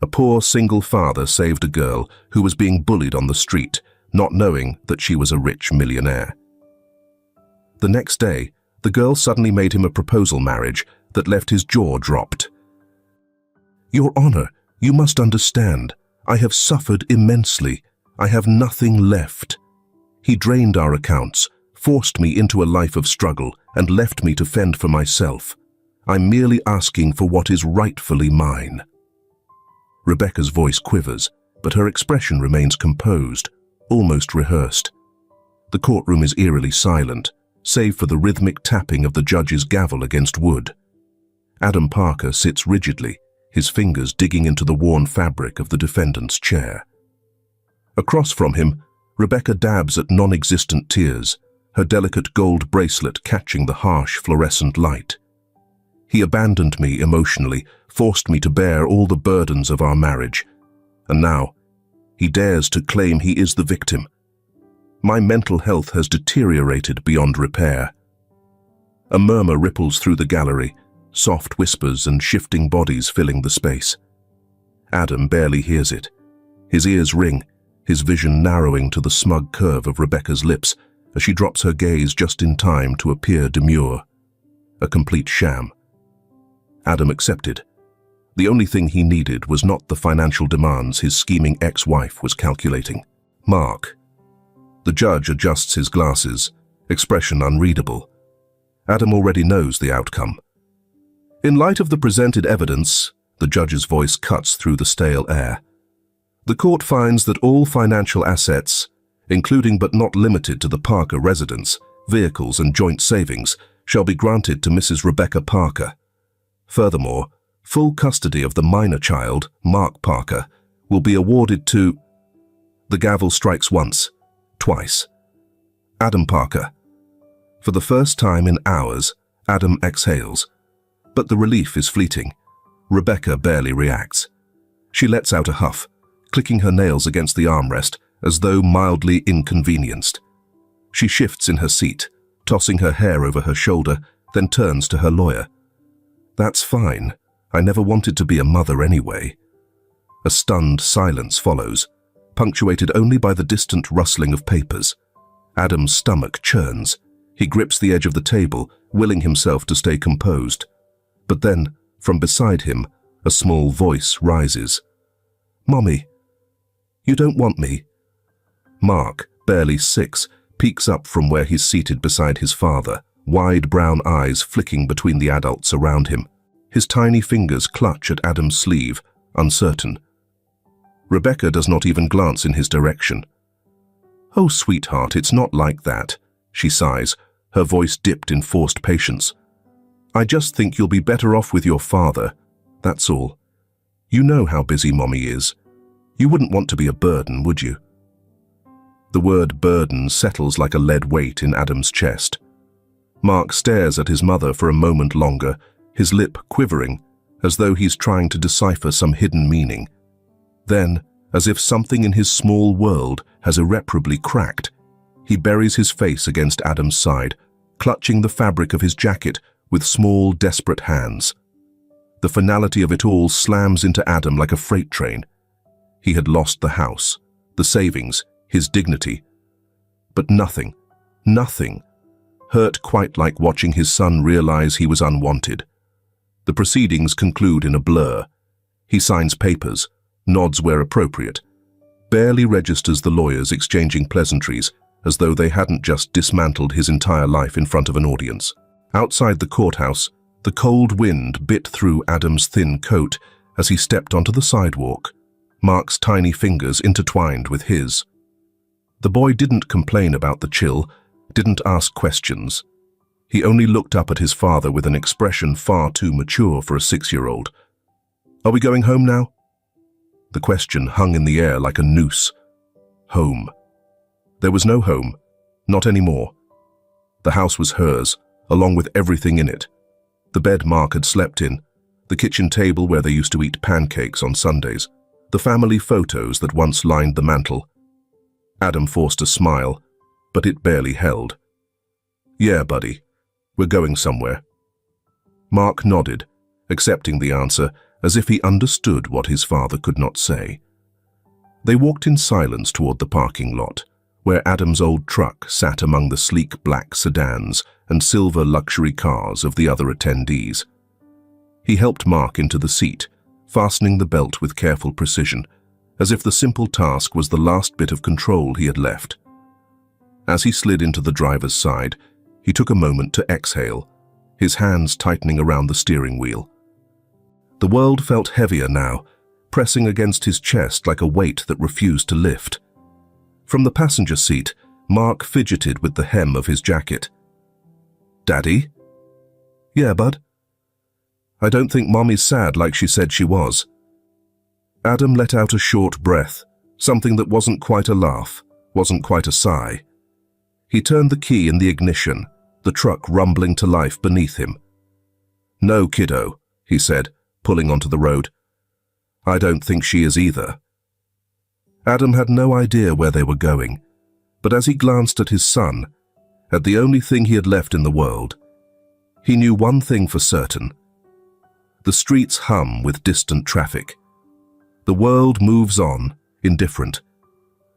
A poor single father saved a girl who was being bullied on the street, not knowing that she was a rich millionaire. The next day, the girl suddenly made him a proposal marriage that left his jaw dropped. "Your Honor, you must understand. I have suffered immensely. I have nothing left. He drained our accounts, forced me into a life of struggle, and left me to fend for myself. I'm merely asking for what is rightfully mine." Rebecca's voice quivers, but her expression remains composed, almost rehearsed. The courtroom is eerily silent, save for the rhythmic tapping of the judge's gavel against wood. Adam Parker sits rigidly, his fingers digging into the worn fabric of the defendant's chair. Across from him, Rebecca dabs at non-existent tears, her delicate gold bracelet catching the harsh fluorescent light. "He abandoned me emotionally, forced me to bear all the burdens of our marriage. And now, he dares to claim he is the victim. My mental health has deteriorated beyond repair." A murmur ripples through the gallery, soft whispers and shifting bodies filling the space. Adam barely hears it. His ears ring, his vision narrowing to the smug curve of Rebecca's lips as she drops her gaze just in time to appear demure. A complete sham. Adam accepted. The only thing he needed was not the financial demands his scheming ex-wife was calculating. Mark. The judge adjusts his glasses, expression unreadable. Adam already knows the outcome. "In light of the presented evidence," the judge's voice cuts through the stale air, "the court finds that all financial assets, including but not limited to the Parker residence, vehicles and joint savings, shall be granted to Mrs. Rebecca Parker. Furthermore, full custody of the minor child, Mark Parker, will be awarded to..." The gavel strikes once, twice. Adam Parker. For the first time in hours, Adam exhales. But the relief is fleeting. Rebecca barely reacts. She lets out a huff, clicking her nails against the armrest as though mildly inconvenienced. She shifts in her seat, tossing her hair over her shoulder, then turns to her lawyer. "That's fine. I never wanted to be a mother anyway." A stunned silence follows, punctuated only by the distant rustling of papers. Adam's stomach churns. He grips the edge of the table, willing himself to stay composed. But then, from beside him, a small voice rises. "Mommy, you don't want me?" Mark, barely 6, peeks up from where he's seated beside his father, wide brown eyes flicking between the adults around him. His tiny fingers clutch at Adam's sleeve, uncertain. Rebecca does not even glance in his direction. "Oh, sweetheart, it's not like that," she sighs, her voice dipped in forced patience. "I just think you'll be better off with your father, that's all. You know how busy Mommy is. You wouldn't want to be a burden, would you?" The word burden settles like a lead weight in Adam's chest. Mark stares at his mother for a moment longer, his lip quivering, as though he's trying to decipher some hidden meaning. Then, as if something in his small world has irreparably cracked, he buries his face against Adam's side, clutching the fabric of his jacket with small, desperate hands. The finality of it all slams into Adam like a freight train. He had lost the house, the savings, his dignity. But nothing hurt quite like watching his son realize he was unwanted. The proceedings conclude in a blur. He signs papers, nods where appropriate, barely registers the lawyers exchanging pleasantries as though they hadn't just dismantled his entire life in front of an audience. Outside the courthouse, the cold wind bit through Adam's thin coat as he stepped onto the sidewalk, Mark's tiny fingers intertwined with his. The boy didn't complain about the chill, didn't ask questions. He only looked up at his father with an expression far too mature for a 6-year-old. "Are we going home now?" The question hung in the air like a noose. Home. There was no home, not anymore. The house was hers, along with everything in it. The bed Mark had slept in, the kitchen table where they used to eat pancakes on Sundays, the family photos that once lined the mantel. Adam forced a smile, but it barely held. "Yeah, buddy, we're going somewhere." Mark nodded, accepting the answer as if he understood what his father could not say. They walked in silence toward the parking lot, where Adam's old truck sat among the sleek black sedans and silver luxury cars of the other attendees. He helped Mark into the seat, fastening the belt with careful precision, as if the simple task was the last bit of control he had left. As he slid into the driver's side, he took a moment to exhale, his hands tightening around the steering wheel. The world felt heavier now, pressing against his chest like a weight that refused to lift. From the passenger seat, Mark fidgeted with the hem of his jacket. "Daddy?" "Yeah, bud?" "I don't think Mommy's sad like she said she was." Adam let out a short breath, something that wasn't quite a laugh, wasn't quite a sigh. He turned the key in the ignition, the truck rumbling to life beneath him. "No, kiddo," he said, pulling onto the road. "I don't think she is either." Adam had no idea where they were going, but as he glanced at his son, at the only thing he had left in the world, he knew one thing for certain. The streets hum with distant traffic. The world moves on, indifferent.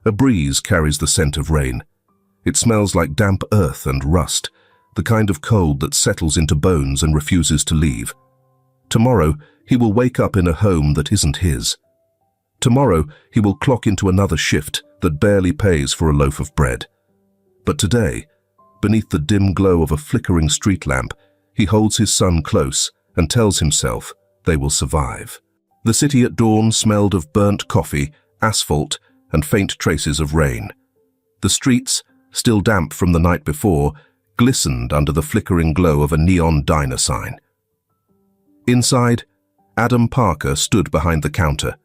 A breeze carries the scent of rain. It smells like damp earth and rust, the kind of cold that settles into bones and refuses to leave. Tomorrow, he will wake up in a home that isn't his. Tomorrow, he will clock into another shift that barely pays for a loaf of bread. But today, beneath the dim glow of a flickering street lamp, he holds his son close and tells himself they will survive. The city at dawn smelled of burnt coffee, asphalt, and faint traces of rain. The streets, still damp from the night before, glistened under the flickering glow of a neon diner sign. Inside, Adam Parker stood behind the counter,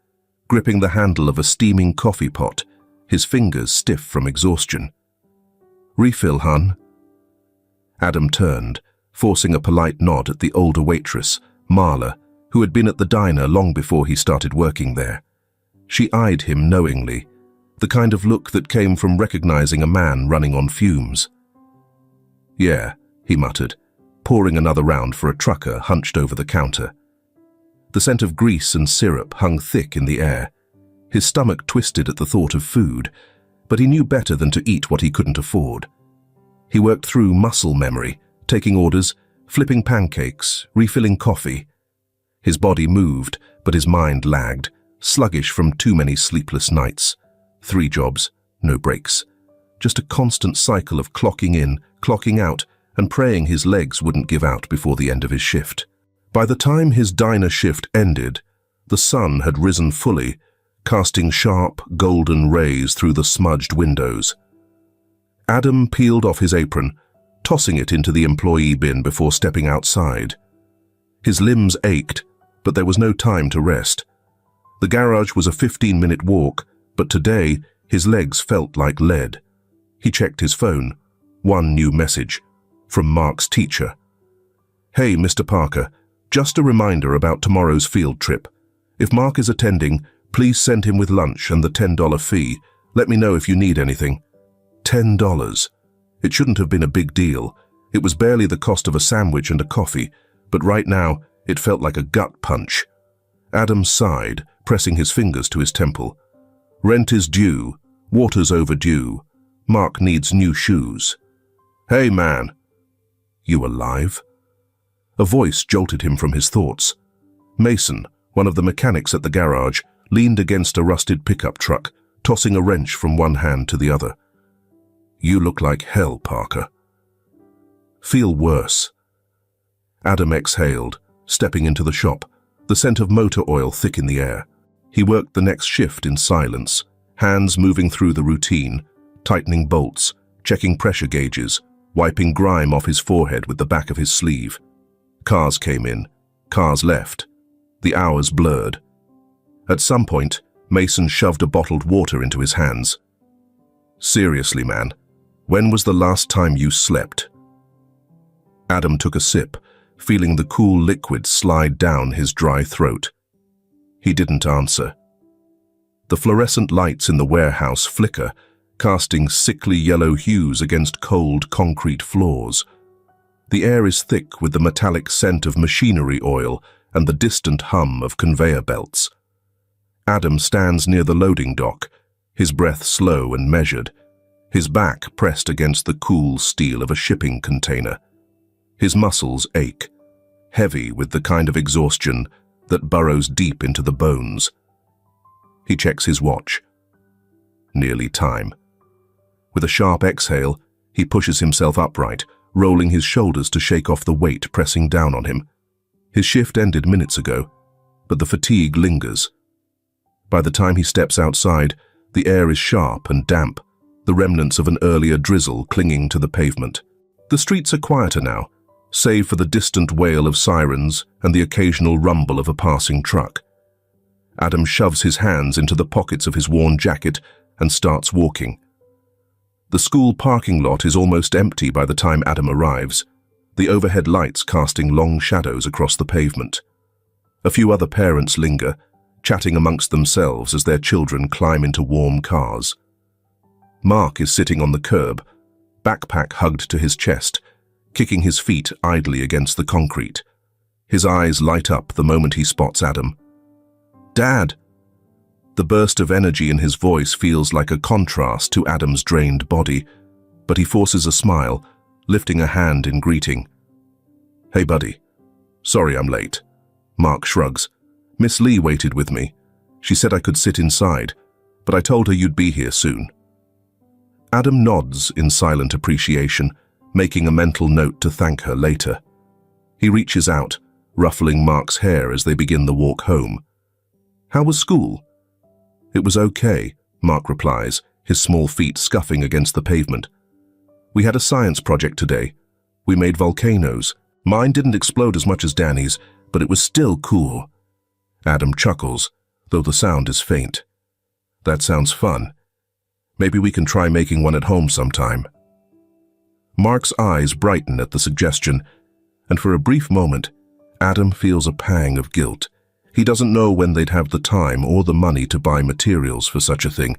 gripping the handle of a steaming coffee pot, his fingers stiff from exhaustion. "Refill, hun?" Adam turned, forcing a polite nod at the older waitress, Marla, who had been at the diner long before he started working there. She eyed him knowingly, the kind of look that came from recognizing a man running on fumes. "Yeah," he muttered, pouring another round for a trucker hunched over the counter. The scent of grease and syrup hung thick in the air. His stomach twisted at the thought of food, but he knew better than to eat what he couldn't afford. He worked through muscle memory, taking orders, flipping pancakes, refilling coffee. His body moved, but his mind lagged, sluggish from too many sleepless nights. 3 jobs, no breaks. Just a constant cycle of clocking in, clocking out, and praying his legs wouldn't give out before the end of his shift. By the time his diner shift ended, the sun had risen fully, casting sharp, golden rays through the smudged windows. Adam peeled off his apron, tossing it into the employee bin before stepping outside. His limbs ached, but there was no time to rest. The garage was a 15-minute walk, but today his legs felt like lead. He checked his phone. One new message, from Mark's teacher. "Hey, Mr. Parker, just a reminder about tomorrow's field trip. If Mark is attending, please send him with lunch and the $10 fee. Let me know if you need anything." $10. It shouldn't have been a big deal. It was barely the cost of a sandwich and a coffee, but right now it felt like a gut punch. Adam sighed, pressing his fingers to his temple. Rent is due, water's overdue, Mark needs new shoes. "Hey, man." "You alive?" A voice jolted him from his thoughts. Mason, one of the mechanics at the garage, leaned against a rusted pickup truck, tossing a wrench from one hand to the other. "You look like hell, Parker." "Feel worse." Adam exhaled, stepping into the shop, the scent of motor oil thick in the air. He worked the next shift in silence, hands moving through the routine, tightening bolts, checking pressure gauges, wiping grime off his forehead with the back of his sleeve. Cars came in, cars left. The hours blurred. At some point, Mason shoved a bottled water into his hands. "Seriously, man, when was the last time you slept?" Adam took a sip, feeling the cool liquid slide down his dry throat. He didn't answer. The fluorescent lights in the warehouse flicker, casting sickly yellow hues against cold concrete floors. The air is thick with the metallic scent of machinery oil and the distant hum of conveyor belts. Adam stands near the loading dock, his breath slow and measured, his back pressed against the cool steel of a shipping container. His muscles ache, heavy with the kind of exhaustion that burrows deep into the bones. He checks his watch. Nearly time. With a sharp exhale, he pushes himself upright, rolling his shoulders to shake off the weight pressing down on him. His shift ended minutes ago, but the fatigue lingers. By the time he steps outside, the air is sharp and damp, the remnants of an earlier drizzle clinging to the pavement. The streets are quieter now, save for the distant wail of sirens and the occasional rumble of a passing truck. Adam shoves his hands into the pockets of his worn jacket and starts walking. The school parking lot is almost empty by the time Adam arrives, the overhead lights casting long shadows across the pavement. A few other parents linger, chatting amongst themselves as their children climb into warm cars. Mark is sitting on the curb, backpack hugged to his chest, kicking his feet idly against the concrete. His eyes light up the moment he spots Adam. "Dad!" The burst of energy in his voice feels like a contrast to Adam's drained body, but he forces a smile, lifting a hand in greeting. "Hey, buddy. Sorry I'm late." Mark shrugs. "Miss Lee waited with me. She said I could sit inside, but I told her you'd be here soon." Adam nods in silent appreciation, making a mental note to thank her later. He reaches out, ruffling Mark's hair as they begin the walk home. "How was school?" "It was okay," Mark replies, his small feet scuffing against the pavement. "We had a science project today. We made volcanoes. Mine didn't explode as much as Danny's, but it was still cool." Adam chuckles, though the sound is faint. "That sounds fun. Maybe we can try making one at home sometime." Mark's eyes brighten at the suggestion, and for a brief moment, Adam feels a pang of guilt. He doesn't know when they'd have the time or the money to buy materials for such a thing,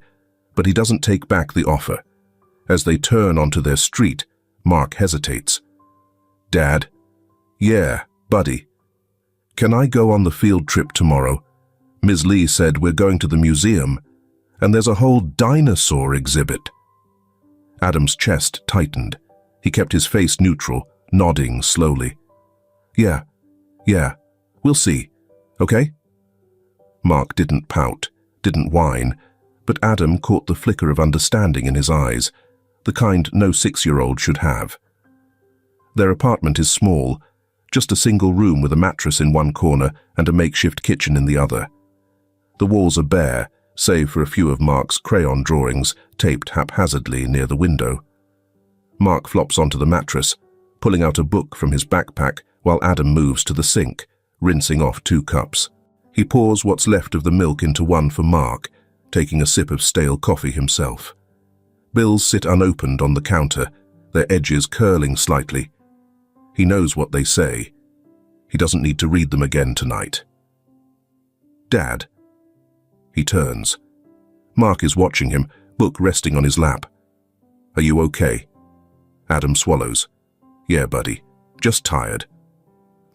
but he doesn't take back the offer. As they turn onto their street, Mark hesitates. "Dad?" "Yeah, buddy. Can I go on the field trip tomorrow? Ms. Lee said we're going to the museum, and there's a whole dinosaur exhibit." Adam's chest tightened. He kept his face neutral, nodding slowly. Yeah, we'll see. Okay?" Mark didn't pout, didn't whine, but Adam caught the flicker of understanding in his eyes, the kind no 6-year-old should have. Their apartment is small, just a single room with a mattress in one corner and a makeshift kitchen in the other. The walls are bare, save for a few of Mark's crayon drawings taped haphazardly near the window. Mark flops onto the mattress, pulling out a book from his backpack while Adam moves to the sink, rinsing off 2 cups. He pours what's left of the milk into one for Mark, taking a sip of stale coffee himself. Bills sit unopened on the counter, their edges curling slightly. He knows what they say. He doesn't need to read them again tonight. "Dad." He turns. Mark is watching him, book resting on his lap. "Are you okay?" Adam swallows. "Yeah, buddy. Just tired."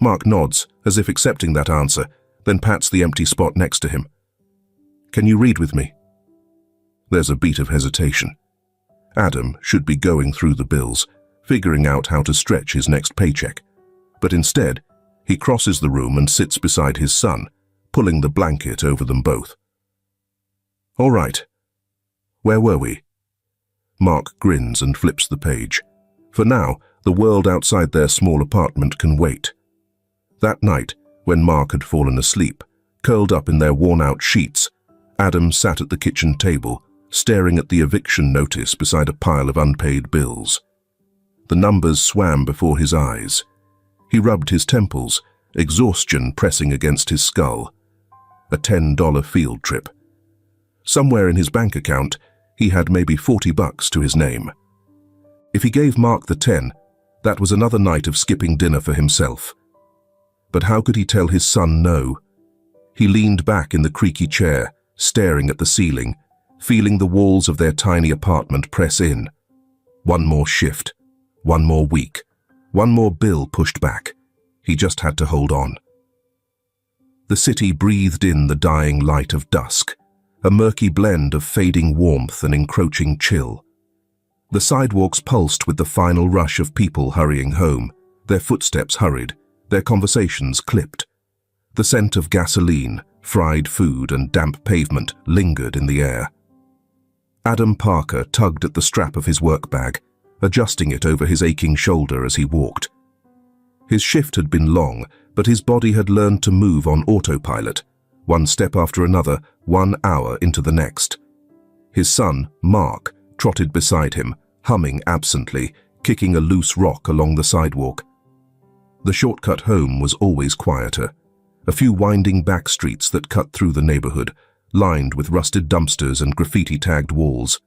Mark nods, as if accepting that answer, then pats the empty spot next to him. "Can you read with me?" There's a beat of hesitation. Adam should be going through the bills, figuring out how to stretch his next paycheck. But instead, he crosses the room and sits beside his son, pulling the blanket over them both. "All right. Where were we?" Mark grins and flips the page. For now, the world outside their small apartment can wait. That night, when Mark had fallen asleep, curled up in their worn-out sheets, Adam sat at the kitchen table, staring at the eviction notice beside a pile of unpaid bills. The numbers swam before his eyes. He rubbed his temples, exhaustion pressing against his skull. A $10 field trip. Somewhere in his bank account, he had maybe $40 to his name. If he gave Mark the 10, that was another night of skipping dinner for himself. But how could he tell his son no? He leaned back in the creaky chair, staring at the ceiling, feeling the walls of their tiny apartment press in. One more shift, one more week, one more bill pushed back. He just had to hold on. The city breathed in the dying light of dusk, a murky blend of fading warmth and encroaching chill. The sidewalks pulsed with the final rush of people hurrying home, their footsteps hurried, their conversations clipped. The scent of gasoline, fried food, and damp pavement lingered in the air. Adam Parker tugged at the strap of his work bag, adjusting it over his aching shoulder as he walked. His shift had been long, but his body had learned to move on autopilot, one step after another, 1 hour into the next. His son, Mark, trotted beside him, humming absently, kicking a loose rock along the sidewalk. The shortcut home was always quieter, a few winding back streets that cut through the neighborhood, lined with rusted dumpsters and graffiti-tagged walls.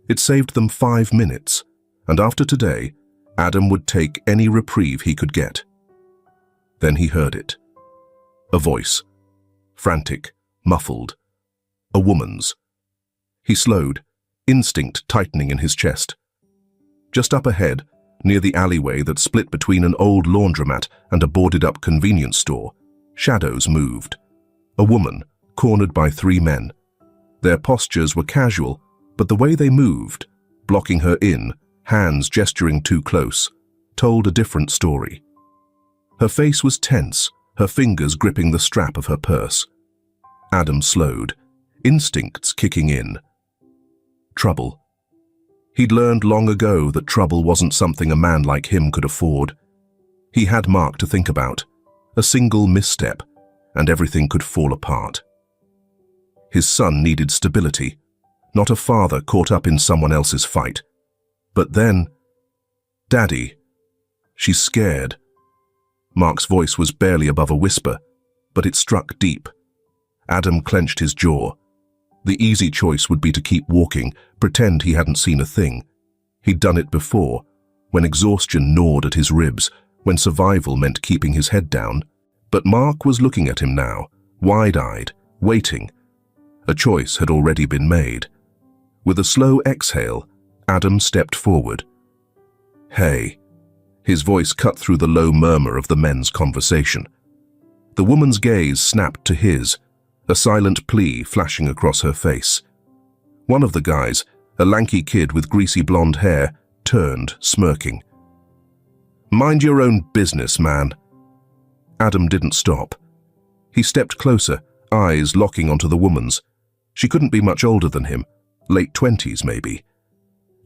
It saved them 5 minutes, and after today, Adam would take any reprieve he could get. Then he heard it. A voice. Frantic, muffled. A woman's. He slowed, instinct tightening in his chest. Just up ahead, near the alleyway that split between an old laundromat and a boarded-up convenience store, shadows moved. A woman, cornered by 3 men. Their postures were casual, but the way they moved, blocking her in, hands gesturing too close, told a different story. Her face was tense, her fingers gripping the strap of her purse. Adam slowed, instincts kicking in. Trouble. He'd learned long ago that trouble wasn't something a man like him could afford. He had Mark to think about. A single misstep, and everything could fall apart. His son needed stability, not a father caught up in someone else's fight. But then, "Daddy, she's scared." Mark's voice was barely above a whisper, but it struck deep. Adam clenched his jaw. The easy choice would be to keep walking, pretend he hadn't seen a thing. He'd done it before, when exhaustion gnawed at his ribs, when survival meant keeping his head down. But Mark was looking at him now, wide-eyed, waiting. A choice had already been made. With a slow exhale, Adam stepped forward. "Hey." His voice cut through the low murmur of the men's conversation. The woman's gaze snapped to his, a silent plea flashing across her face. One of the guys, a lanky kid with greasy blonde hair, turned, smirking. "Mind your own business, man." Adam didn't stop. He stepped closer, eyes locking onto the woman's. She couldn't be much older than him, late 20s maybe.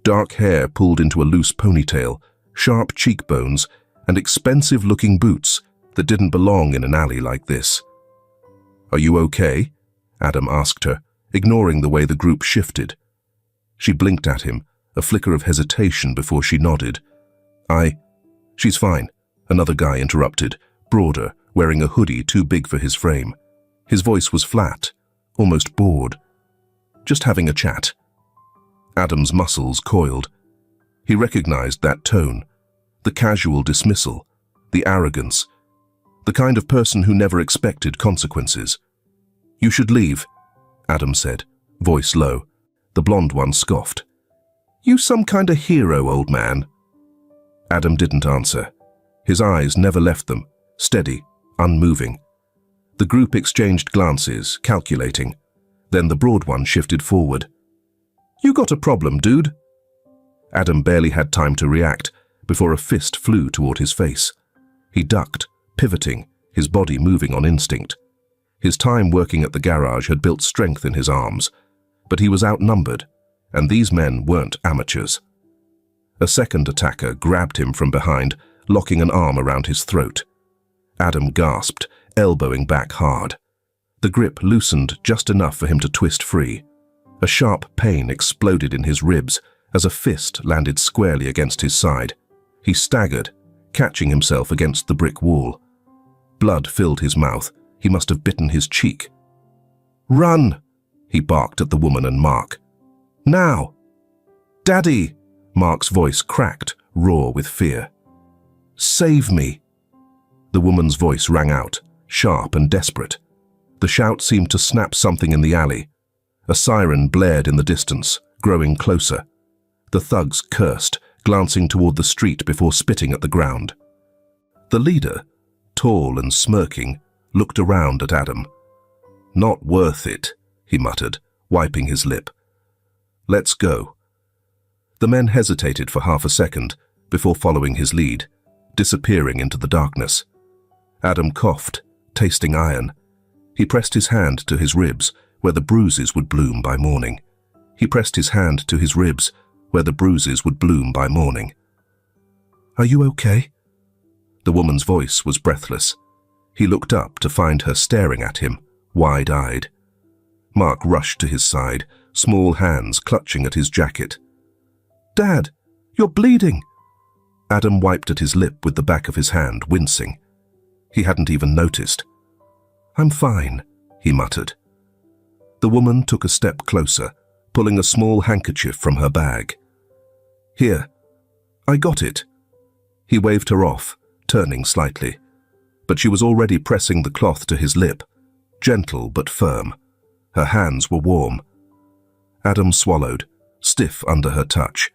Dark hair pulled into a loose ponytail, sharp cheekbones, and expensive-looking boots that didn't belong in an alley like this. "Are you okay?" Adam asked her, ignoring the way the group shifted. She blinked at him, a flicker of hesitation before she nodded. She's fine," another guy interrupted, broader, wearing a hoodie too big for his frame. His voice was flat, almost bored. "Just having a chat." Adam's muscles coiled. He recognized that tone, the casual dismissal, the arrogance, the kind of person who never expected consequences. "You should leave," Adam said, voice low. The blonde one scoffed. "You some kind of hero, old man." Adam didn't answer. His eyes never left them, steady, unmoving. The group exchanged glances, calculating. Then the broad one shifted forward. "You got a problem, dude?" Adam barely had time to react before a fist flew toward his face. He ducked, pivoting, his body moving on instinct. His time working at the garage had built strength in his arms, but he was outnumbered, and these men weren't amateurs. A second attacker grabbed him from behind, locking an arm around his throat. Adam gasped, elbowing back hard. The grip loosened just enough for him to twist free. A sharp pain exploded in his ribs as a fist landed squarely against his side. He staggered, catching himself against the brick wall. Blood filled his mouth. He must have bitten his cheek. "Run!" he barked at the woman and Mark. "Now!" "Daddy!" Mark's voice cracked, raw with fear. "Save me!" The woman's voice rang out, sharp and desperate. The shout seemed to snap something in the alley. A siren blared in the distance, growing closer. The thugs cursed, glancing toward the street before spitting at the ground. The leader, tall and smirking, looked around at Adam. "Not worth it," he muttered, wiping his lip. "Let's go." The men hesitated for half a second before following his lead, disappearing into the darkness. Adam coughed, tasting iron. He pressed his hand to his ribs, where the bruises would bloom by morning. He pressed his hand to his ribs, where the bruises would bloom by morning. "Are you okay?" The woman's voice was breathless. He looked up to find her staring at him, wide-eyed. Mark rushed to his side, small hands clutching at his jacket. "Dad, you're bleeding!" Adam wiped at his lip with the back of his hand, wincing. He hadn't even noticed. "I'm fine," he muttered. The woman took a step closer, pulling a small handkerchief from her bag. "Here, I got it." He waved her off, turning slightly. But she was already pressing the cloth to his lip, gentle but firm. Her hands were warm. Adam swallowed, stiff under her touch.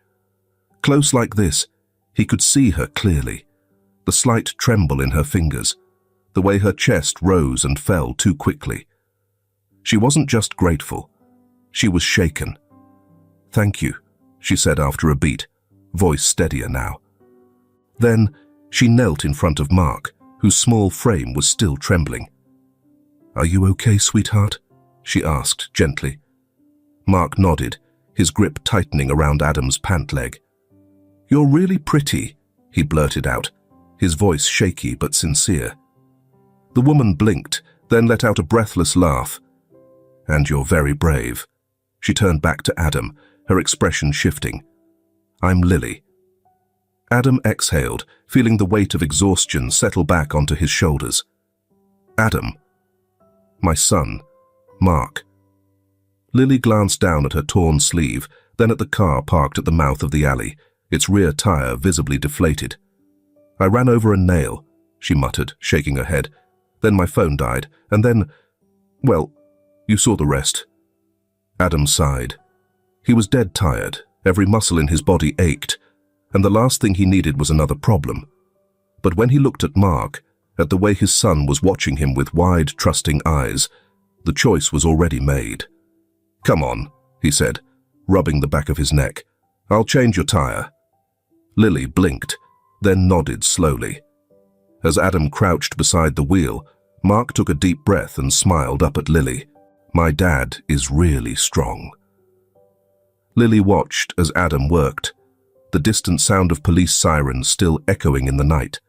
Close like this, he could see her clearly. The slight tremble in her fingers, the way her chest rose and fell too quickly. She wasn't just grateful. She was shaken. "Thank you," she said after a beat, voice steadier now. Then she knelt in front of Mark, whose small frame was still trembling. "Are you okay, sweetheart?" she asked gently. Mark nodded, his grip tightening around Adam's pant leg. "You're really pretty," he blurted out, his voice shaky but sincere. The woman blinked, then let out a breathless laugh. "And you're very brave." She turned back to Adam, her expression shifting. "I'm Lily." Adam exhaled, feeling the weight of exhaustion settle back onto his shoulders. "Adam." "My son, Mark." Lily glanced down at her torn sleeve, then at the car parked at the mouth of the alley, its rear tire visibly deflated. "I ran over a nail," she muttered, shaking her head. "Then my phone died, and then, well, you saw the rest." Adam sighed. He was dead tired, every muscle in his body ached, and the last thing he needed was another problem. But when he looked at Mark, at the way his son was watching him with wide, trusting eyes, the choice was already made. "Come on," he said, rubbing the back of his neck. "I'll change your tire." Lily blinked, then nodded slowly. As Adam crouched beside the wheel, Mark took a deep breath and smiled up at Lily. "My dad is really strong." Lily watched as Adam worked, the distant sound of police sirens still echoing in the night.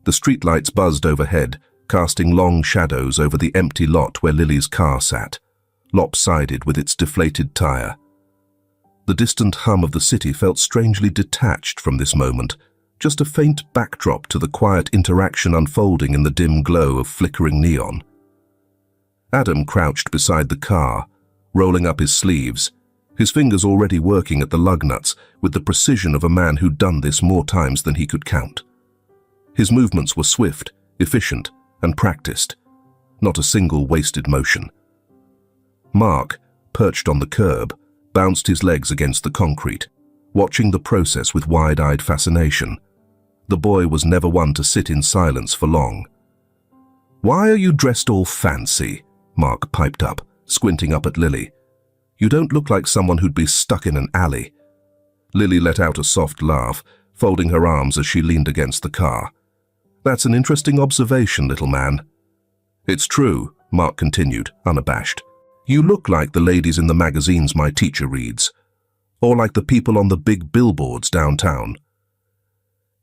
The streetlights buzzed overhead, casting long shadows over the empty lot where Lily's car sat, lopsided with its deflated tire. The distant hum of the city felt strangely detached from this moment, just a faint backdrop to the quiet interaction unfolding in the dim glow of flickering neon. Adam crouched beside the car, rolling up his sleeves, his fingers already working at the lug nuts with the precision of a man who'd done this more times than he could count. His movements were swift, efficient, and practiced, not a single wasted motion. Mark, perched on the curb, bounced his legs against the concrete, watching the process with wide-eyed fascination. The boy was never one to sit in silence for long. "Why are you dressed all fancy?" Mark piped up, squinting up at Lily. "You don't look like someone who'd be stuck in an alley." Lily let out a soft laugh, folding her arms as she leaned against the car. "That's an interesting observation, little man." "It's true," Mark continued, unabashed. "You look like the ladies in the magazines my teacher reads, or like the people on the big billboards downtown."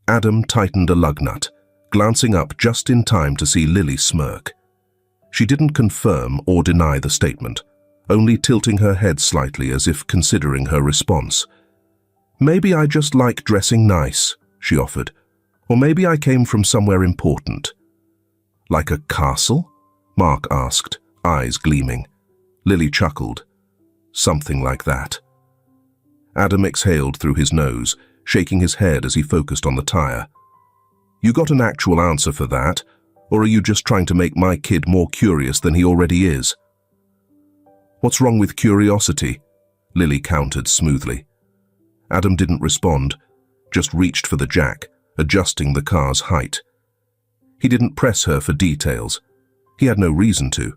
Adam tightened a lug nut, glancing up just in time to see Lily smirk. She didn't confirm or deny the statement, only tilting her head slightly as if considering her response. "Maybe I just like dressing nice," she offered. "Or maybe I came from somewhere important." "Like a castle?" Mark asked, eyes gleaming. Lily chuckled. "Something like that." Adam exhaled through his nose, shaking his head as he focused on the tire. "You got an actual answer for that, or are you just trying to make my kid more curious than he already is?" "What's wrong with curiosity?" Lily countered smoothly. Adam didn't respond, just reached for the jack, adjusting the car's height. He didn't press her for details. He had no reason to.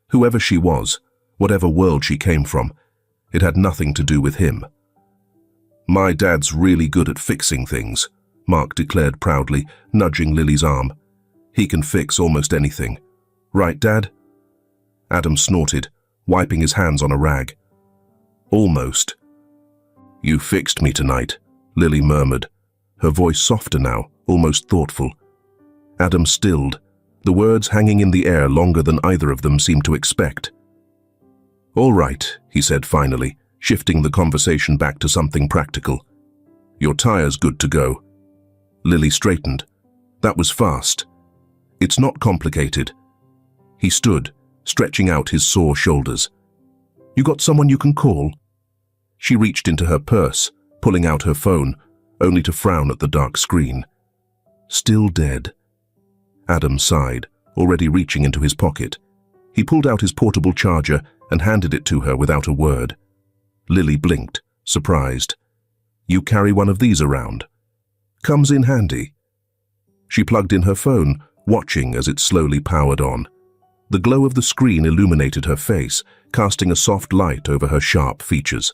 Whoever she was, whatever world she came from, it had nothing to do with him. "My dad's really good at fixing things," Mark declared proudly, nudging Lily's arm. "He can fix almost anything. Right, Dad?" Adam snorted, wiping his hands on a rag. "Almost." "You fixed me tonight," Lily murmured, her voice softer now, almost thoughtful. Adam stilled, the words hanging in the air longer than either of them seemed to expect. "All right," he said finally, shifting the conversation back to something practical. "Your tire's good to go." Lily straightened. That was fast. "It's not complicated." He stood, stretching out his sore shoulders. "You got someone you can call?" She reached into her purse, pulling out her phone, only to frown at the dark screen. Still dead. Adam sighed, already reaching into his pocket. He pulled out his portable charger and handed it to her without a word. Lily blinked, surprised. "You carry one of these around?" "Comes in handy." She plugged in her phone, watching as it slowly powered on. The glow of the screen illuminated her face, casting a soft light over her sharp features.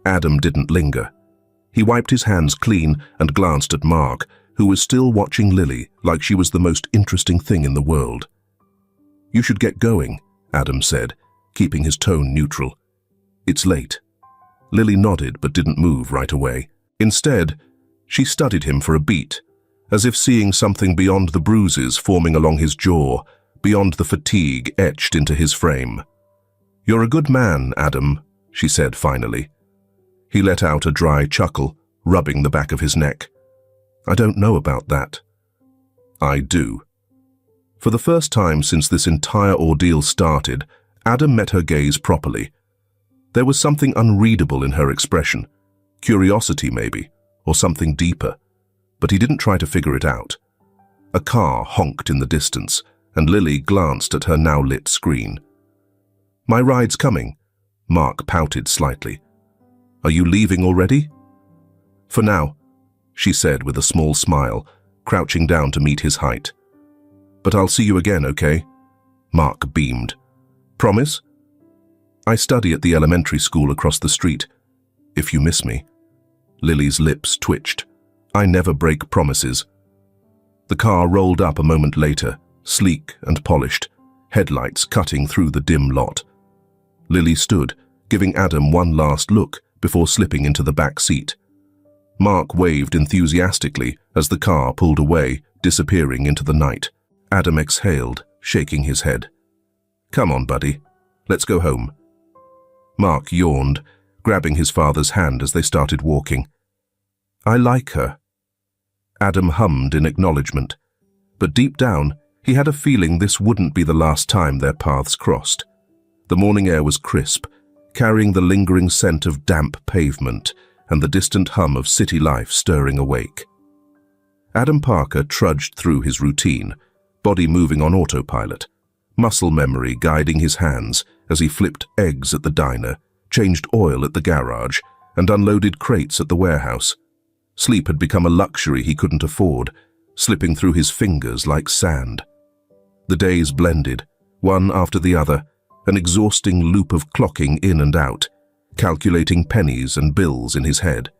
Adam didn't linger. He wiped his hands clean and glanced at Mark, who was still watching Lily like she was the most interesting thing in the world. "You should get going," Adam said, keeping his tone neutral. "It's late." Lily nodded but didn't move right away. Instead, she studied him for a beat, as if seeing something beyond the bruises forming along his jaw, beyond the fatigue etched into his frame. "You're a good man, Adam," she said finally. He let out a dry chuckle, rubbing the back of his neck. "I don't know about that." "I do." For the first time since this entire ordeal started, Adam met her gaze properly. There was something unreadable in her expression. Curiosity, maybe, or something deeper. But he didn't try to figure it out. A car honked in the distance, and Lily glanced at her now lit screen. "My ride's coming," Mark pouted slightly. "Are you leaving already?" "For now," she said with a small smile, crouching down to meet his height. "But I'll see you again, okay?" Mark beamed. "Promise?" "I study at the elementary school across the street. If you miss me." Lily's lips twitched. "I never break promises." The car rolled up a moment later, sleek and polished, headlights cutting through the dim lot. Lily stood, giving Adam one last look before slipping into the back seat. Mark waved enthusiastically as the car pulled away, disappearing into the night. Adam exhaled, shaking his head. "Come on, buddy. Let's go home." Mark yawned, grabbing his father's hand as they started walking. "I like her." Adam hummed in acknowledgement, but deep down, he had a feeling this wouldn't be the last time their paths crossed. The morning air was crisp, carrying the lingering scent of damp pavement and the distant hum of city life stirring awake. Adam Parker trudged through his routine, body moving on autopilot, muscle memory guiding his hands as he flipped eggs at the diner, changed oil at the garage, and unloaded crates at the warehouse. Sleep had become a luxury he couldn't afford, slipping through his fingers like sand. The days blended, one after the other, an exhausting loop of clocking in and out, calculating pennies and bills in his head.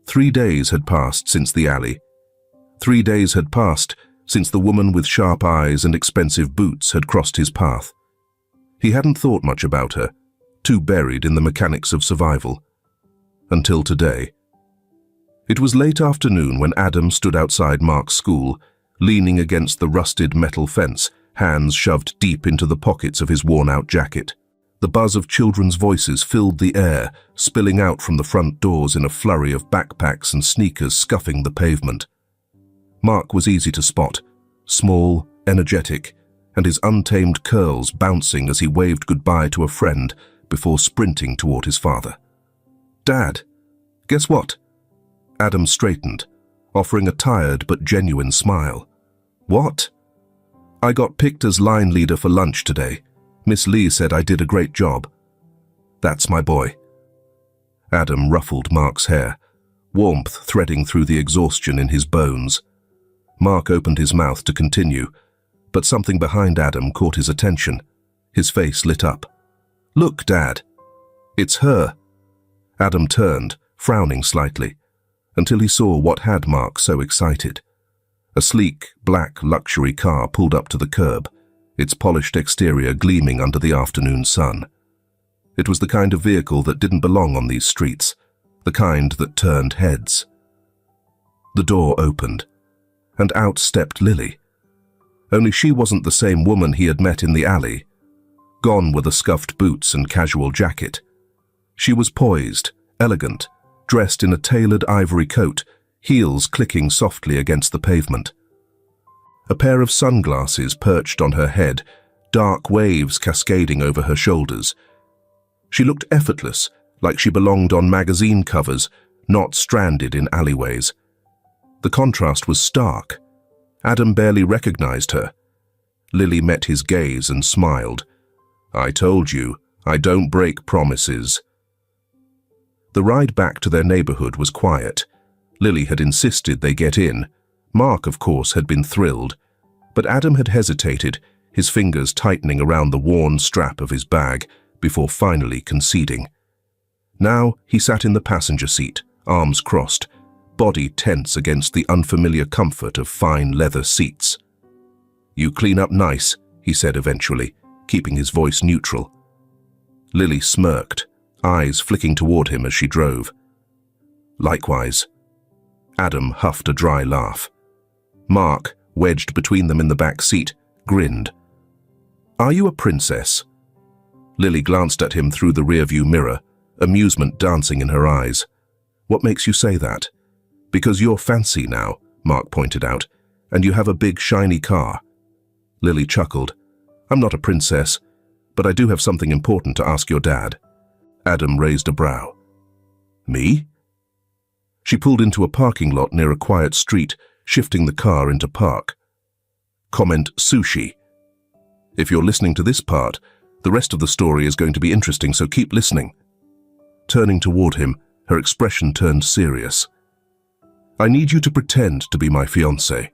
3 days had passed since the alley. 3 days had passed since the woman with sharp eyes and expensive boots had crossed his path. He hadn't thought much about her, too buried in the mechanics of survival. Until today. It was late afternoon when Adam stood outside Mark's school, leaning against the rusted metal fence, hands shoved deep into the pockets of his worn-out jacket. The buzz of children's voices filled the air, spilling out from the front doors in a flurry of backpacks and sneakers scuffing the pavement. Mark was easy to spot, small, energetic, and his untamed curls bouncing as he waved goodbye to a friend before sprinting toward his father. "Dad, guess what?" Adam straightened, offering a tired but genuine smile. "What?" "I got picked as line leader for lunch today. Miss Lee said I did a great job." "That's my boy." Adam ruffled Mark's hair, warmth threading through the exhaustion in his bones. Mark opened his mouth to continue, But something behind Adam caught his attention. His face lit up. "Look, Dad. It's her." Adam turned, frowning slightly, until he saw what had Mark so excited. A sleek, black luxury car pulled up to the curb, its polished exterior gleaming under the afternoon sun. It was the kind of vehicle that didn't belong on these streets, the kind that turned heads. The door opened, and out stepped Lily. Only she wasn't the same woman he had met in the alley. Gone were the scuffed boots and casual jacket. She was poised, elegant, dressed in a tailored ivory coat, heels clicking softly against the pavement. A pair of sunglasses perched on her head, dark waves cascading over her shoulders. She looked effortless, like she belonged on magazine covers, not stranded in alleyways. The contrast was stark. Adam barely recognized her. Lily met his gaze and smiled. "I told you, I don't break promises." The ride back to their neighborhood was quiet. Lily had insisted they get in. Mark, of course, had been thrilled. But Adam had hesitated, his fingers tightening around the worn strap of his bag, before finally conceding. Now he sat in the passenger seat, arms crossed, body tense against the unfamiliar comfort of fine leather seats. "You clean up nice," he said eventually, keeping his voice neutral. Lily smirked, eyes flicking toward him as she drove. "Likewise." Adam huffed a dry laugh. Mark, wedged between them in the back seat, grinned. "Are you a princess?" Lily glanced at him through the rearview mirror, amusement dancing in her eyes. "What makes you say that?" "Because you're fancy now," Mark pointed out, "and you have a big shiny car." Lily chuckled. "I'm not a princess, but I do have something important to ask your dad." Adam raised a brow. "Me?" She pulled into a parking lot near a quiet street, shifting the car into park. Comment sushi. If you're listening to this part, the rest of the story is going to be interesting, so keep listening. Turning toward him, her expression turned serious. "I need you to pretend to be my fiancé."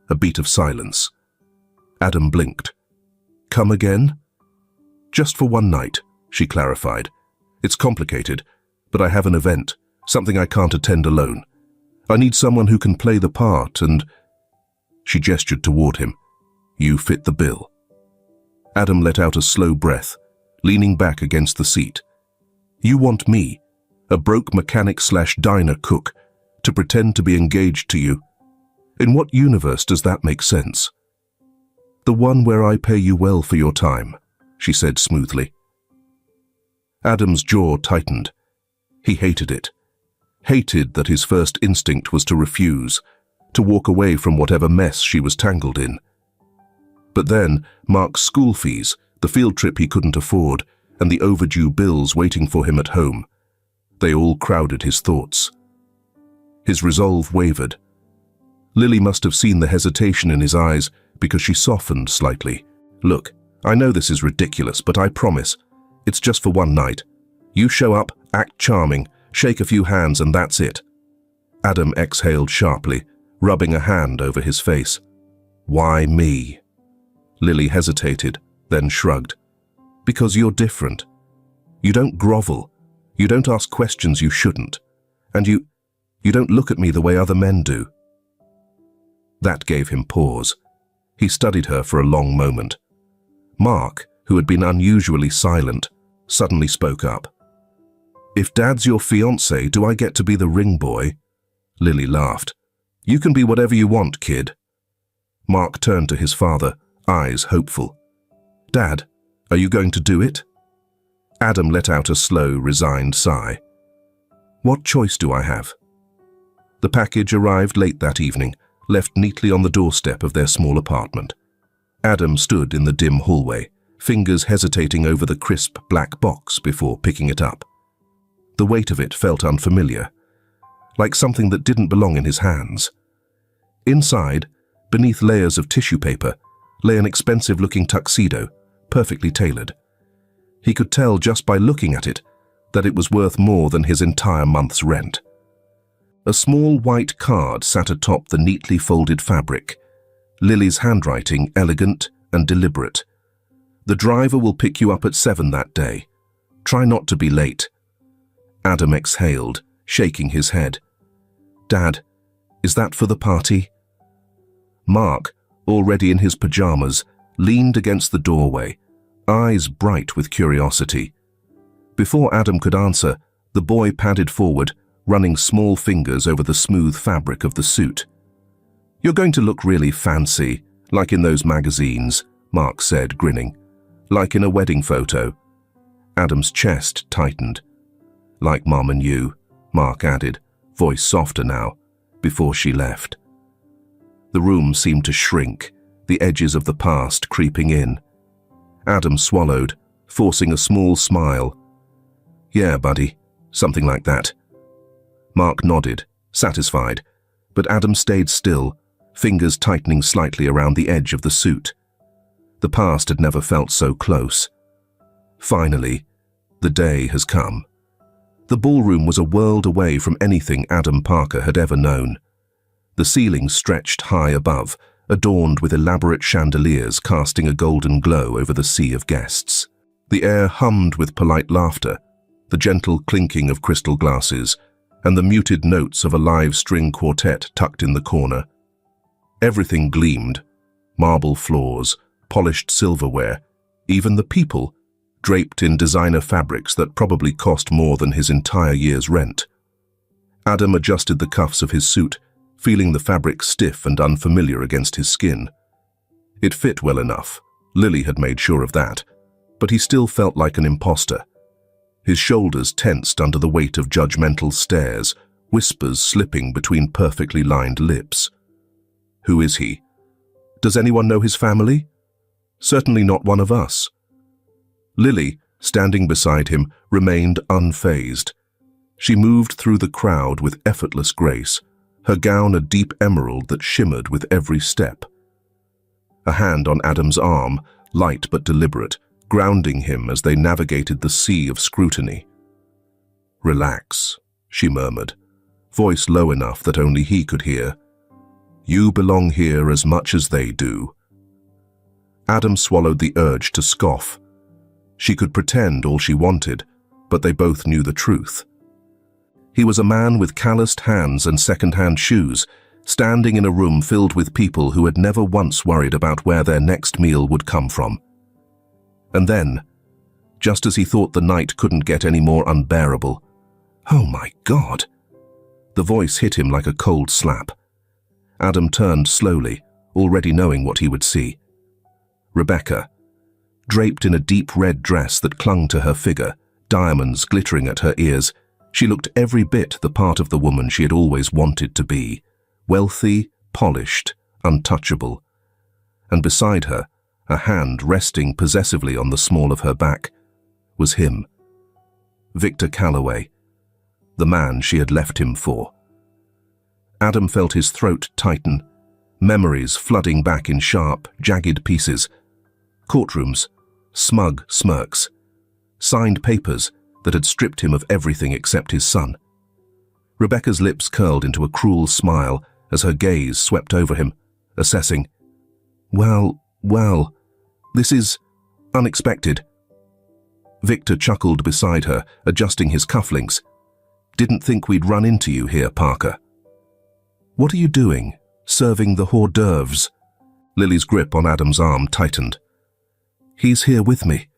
A beat of silence. Adam blinked. "Come again?" "Just for one night," she clarified. "It's complicated, but I have an event, something I can't attend alone. I need someone who can play the part and—" She gestured toward him. "You fit the bill." Adam let out a slow breath, leaning back against the seat. "You want me, a broke mechanic/diner cook, to pretend to be engaged to you? In what universe does that make sense?" "The one where I pay you well for your time," she said smoothly. Adam's jaw tightened. He hated it. Hated that his first instinct was to refuse, to walk away from whatever mess she was tangled in. But then, Mark's school fees, the field trip he couldn't afford, and the overdue bills waiting for him at home. They all crowded his thoughts. His resolve wavered. Lily must have seen the hesitation in his eyes because she softened slightly. "Look, I know this is ridiculous, but I promise, it's just for one night. You show up, act charming, shake a few hands, and that's it." Adam exhaled sharply, rubbing a hand over his face. "Why me?" Lily hesitated, then shrugged. "Because you're different. You don't grovel. You don't ask questions you shouldn't. And you don't look at me the way other men do." That gave him pause. He studied her for a long moment. Mark, who had been unusually silent, suddenly spoke up. "If Dad's your fiancé, do I get to be the ring boy?" Lily laughed. "You can be whatever you want, kid." Mark turned to his father, eyes hopeful. "Dad, are you going to do it?" Adam let out a slow, resigned sigh. "What choice do I have?" The package arrived late that evening, left neatly on the doorstep of their small apartment. Adam stood in the dim hallway, fingers hesitating over the crisp black box before picking it up. The weight of it felt unfamiliar, like something that didn't belong in his hands. Inside, beneath layers of tissue paper, lay an expensive-looking tuxedo, perfectly tailored. He could tell just by looking at it that it was worth more than his entire month's rent. A small white card sat atop the neatly folded fabric. Lily's handwriting elegant and deliberate. "The driver will pick you up at 7 that day. Try not to be late." Adam exhaled, shaking his head. "Dad, is that for the party?" Mark, already in his pajamas, leaned against the doorway, eyes bright with curiosity. Before Adam could answer, the boy padded forward, running small fingers over the smooth fabric of the suit. "You're going to look really fancy, like in those magazines," Mark said, grinning. "Like in a wedding photo." Adam's chest tightened. "Like Mom and you," Mark added, voice softer now, before she left. The room seemed to shrink, the edges of the past creeping in. Adam swallowed, forcing a small smile. "Yeah, buddy, something like that." Mark nodded, satisfied, but Adam stayed still, fingers tightening slightly around the edge of the suit. The past had never felt so close. Finally, the day has come. The ballroom was a world away from anything Adam Parker had ever known. The ceiling stretched high above, adorned with elaborate chandeliers casting a golden glow over the sea of guests. The air hummed with polite laughter, the gentle clinking of crystal glasses, and the muted notes of a live string quartet tucked in the corner. Everything gleamed: marble floors, polished silverware, even the people, draped in designer fabrics that probably cost more than his entire year's rent. Adam adjusted the cuffs of his suit, feeling the fabric stiff and unfamiliar against his skin. It fit well enough, Lily had made sure of that, but he still felt like an imposter. His shoulders tensed under the weight of judgmental stares, whispers slipping between perfectly lined lips. Who is he? Does anyone know his family? Certainly not one of us. Lily, standing beside him, remained unfazed. She moved through the crowd with effortless grace, her gown a deep emerald that shimmered with every step. A hand on Adam's arm, light but deliberate, grounding him as they navigated the sea of scrutiny. "Relax," she murmured, voice low enough that only he could hear. "You belong here as much as they do." Adam swallowed the urge to scoff. She could pretend all she wanted, but they both knew the truth. He was a man with calloused hands and second-hand shoes, standing in a room filled with people who had never once worried about where their next meal would come from. And then, just as he thought the night couldn't get any more unbearable, "Oh my God!" The voice hit him like a cold slap. Adam turned slowly, already knowing what he would see. Rebecca, draped in a deep red dress that clung to her figure, diamonds glittering at her ears, she looked every bit the part of the woman she had always wanted to be, wealthy, polished, untouchable. And beside her, a hand resting possessively on the small of her back, was him. Victor Calloway, the man she had left him for. Adam felt his throat tighten, memories flooding back in sharp, jagged pieces. Courtrooms, smug smirks, signed papers that had stripped him of everything except his son. Rebecca's lips curled into a cruel smile as her gaze swept over him, assessing. Well, this is unexpected." Victor chuckled beside her, adjusting his cufflinks. "Didn't think we'd run into you here, Parker." "What are you doing? Serving the hors d'oeuvres?" Lily's grip on Adam's arm tightened. "He's here with me,"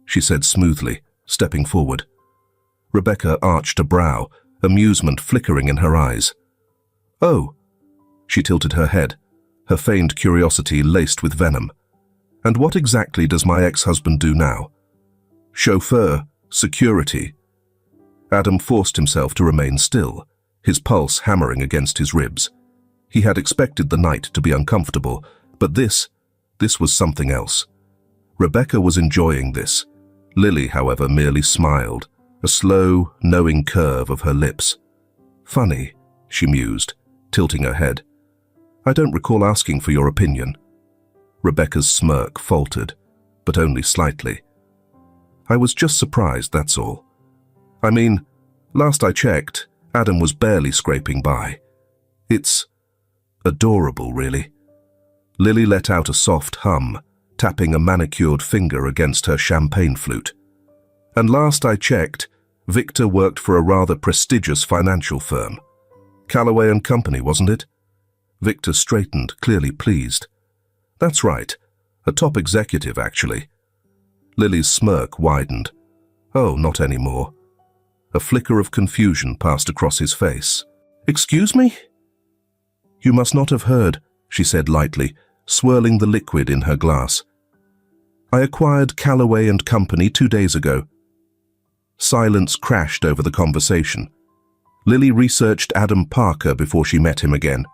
she said smoothly, stepping forward. Rebecca arched a brow, amusement flickering in her eyes. "Oh." She tilted her head, her feigned curiosity laced with venom. "And what exactly does my ex-husband do now?" "Chauffeur, security." Adam forced himself to remain still, his pulse hammering against his ribs. He had expected the night to be uncomfortable, but this was something else. Rebecca was enjoying this. Lily, however, merely smiled, a slow, knowing curve of her lips. "Funny," she mused, tilting her head. "I don't recall asking for your opinion." Rebecca's smirk faltered, but only slightly. "I was just surprised, that's all. I mean, last I checked, Adam was barely scraping by. It's adorable, really." Lily let out a soft hum, tapping a manicured finger against her champagne flute. And last I checked, Victor worked for a rather prestigious financial firm. Callaway and Company, wasn't it? Victor straightened, clearly pleased. That's right. A top executive, actually. Lily's smirk widened. Oh, not anymore. A flicker of confusion passed across his face. Excuse me? You must not have heard, she said lightly, swirling the liquid in her glass. I acquired Callaway and Company 2 days ago. Silence crashed over the conversation. Lily researched Adam Parker before she met him again.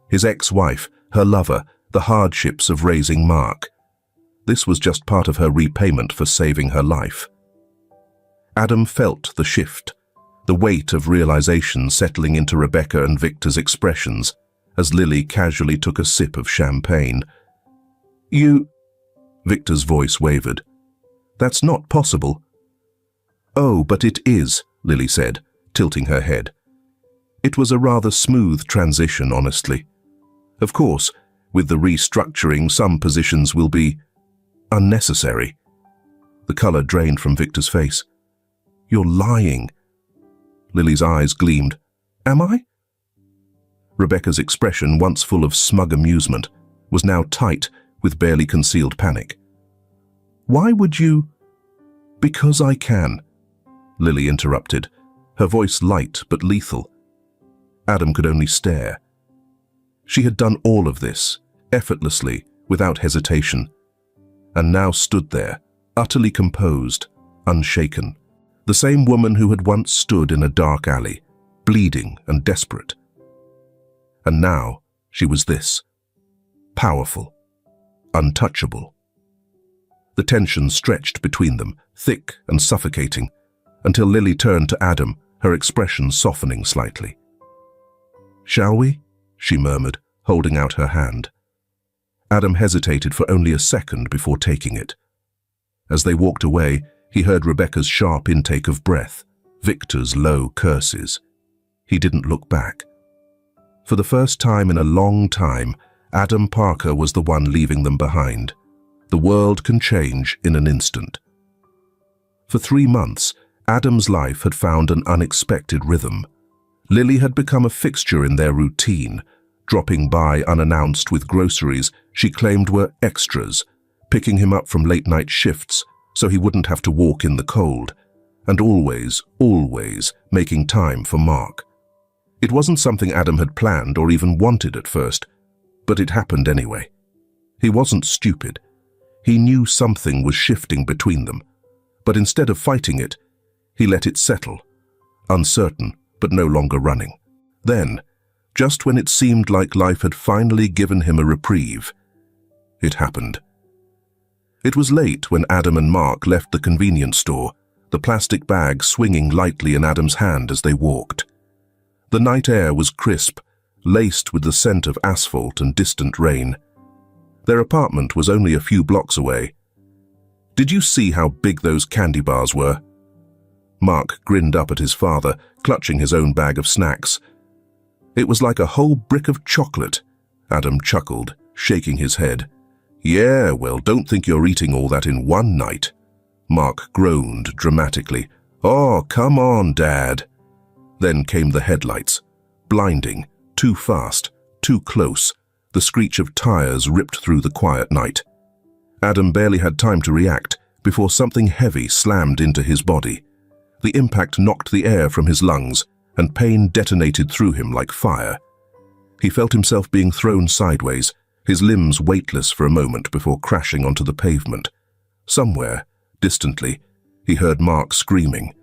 His ex-wife, her lover, the hardships of raising Mark. This was just part of her repayment for saving her life. Adam felt the shift, the weight of realization settling into Rebecca and Victor's expressions as Lily casually took a sip of champagne. You... Victor's voice wavered. That's not possible. Oh, but it is, Lily said, tilting her head. It was a rather smooth transition, honestly. Of course, with the restructuring, some positions will be unnecessary. The color drained from Victor's face. You're lying. Lily's eyes gleamed. Am I? Rebecca's expression, once full of smug amusement, was now tight with barely concealed panic. Why would you? Because I can, Lily interrupted, her voice light but lethal. Adam could only stare. She had done all of this, effortlessly, without hesitation, and now stood there, utterly composed, unshaken. The same woman who had once stood in a dark alley, bleeding and desperate. And now she was this, powerful, untouchable. The tension stretched between them, thick and suffocating, until Lily turned to Adam, her expression softening slightly. Shall we? She murmured, holding out her hand. Adam hesitated for only a second before taking it. As they walked away, he heard Rebecca's sharp intake of breath, Victor's low curses. He didn't look back. For the first time in a long time, Adam Parker was the one leaving them behind. The world can change in an instant. For 3 months, Adam's life had found an unexpected rhythm. Lily had become a fixture in their routine, dropping by unannounced with groceries she claimed were extras, picking him up from late-night shifts so he wouldn't have to walk in the cold, and always, always making time for Mark. It wasn't something Adam had planned or even wanted at first, but it happened anyway. He wasn't stupid. He knew something was shifting between them, but instead of fighting it, he let it settle, uncertain but no longer running. Then, just when it seemed like life had finally given him a reprieve, it happened. It was late when Adam and Mark left the convenience store, the plastic bag swinging lightly in Adam's hand as they walked. The night air was crisp, laced with the scent of asphalt and distant rain. Their apartment was only a few blocks away. Did you see how big those candy bars were? Mark grinned up at his father, clutching his own bag of snacks. It was like a whole brick of chocolate, Adam chuckled, shaking his head. Yeah, well, don't think you're eating all that in one night. Mark groaned dramatically. Oh, come on, Dad. Then came the headlights, blinding, too fast, too close. The screech of tires ripped through the quiet night. Adam barely had time to react before something heavy slammed into his body. The impact knocked the air from his lungs, and pain detonated through him like fire. He felt himself being thrown sideways, his limbs weightless for a moment before crashing onto the pavement. Somewhere, distantly, he heard Mark screaming.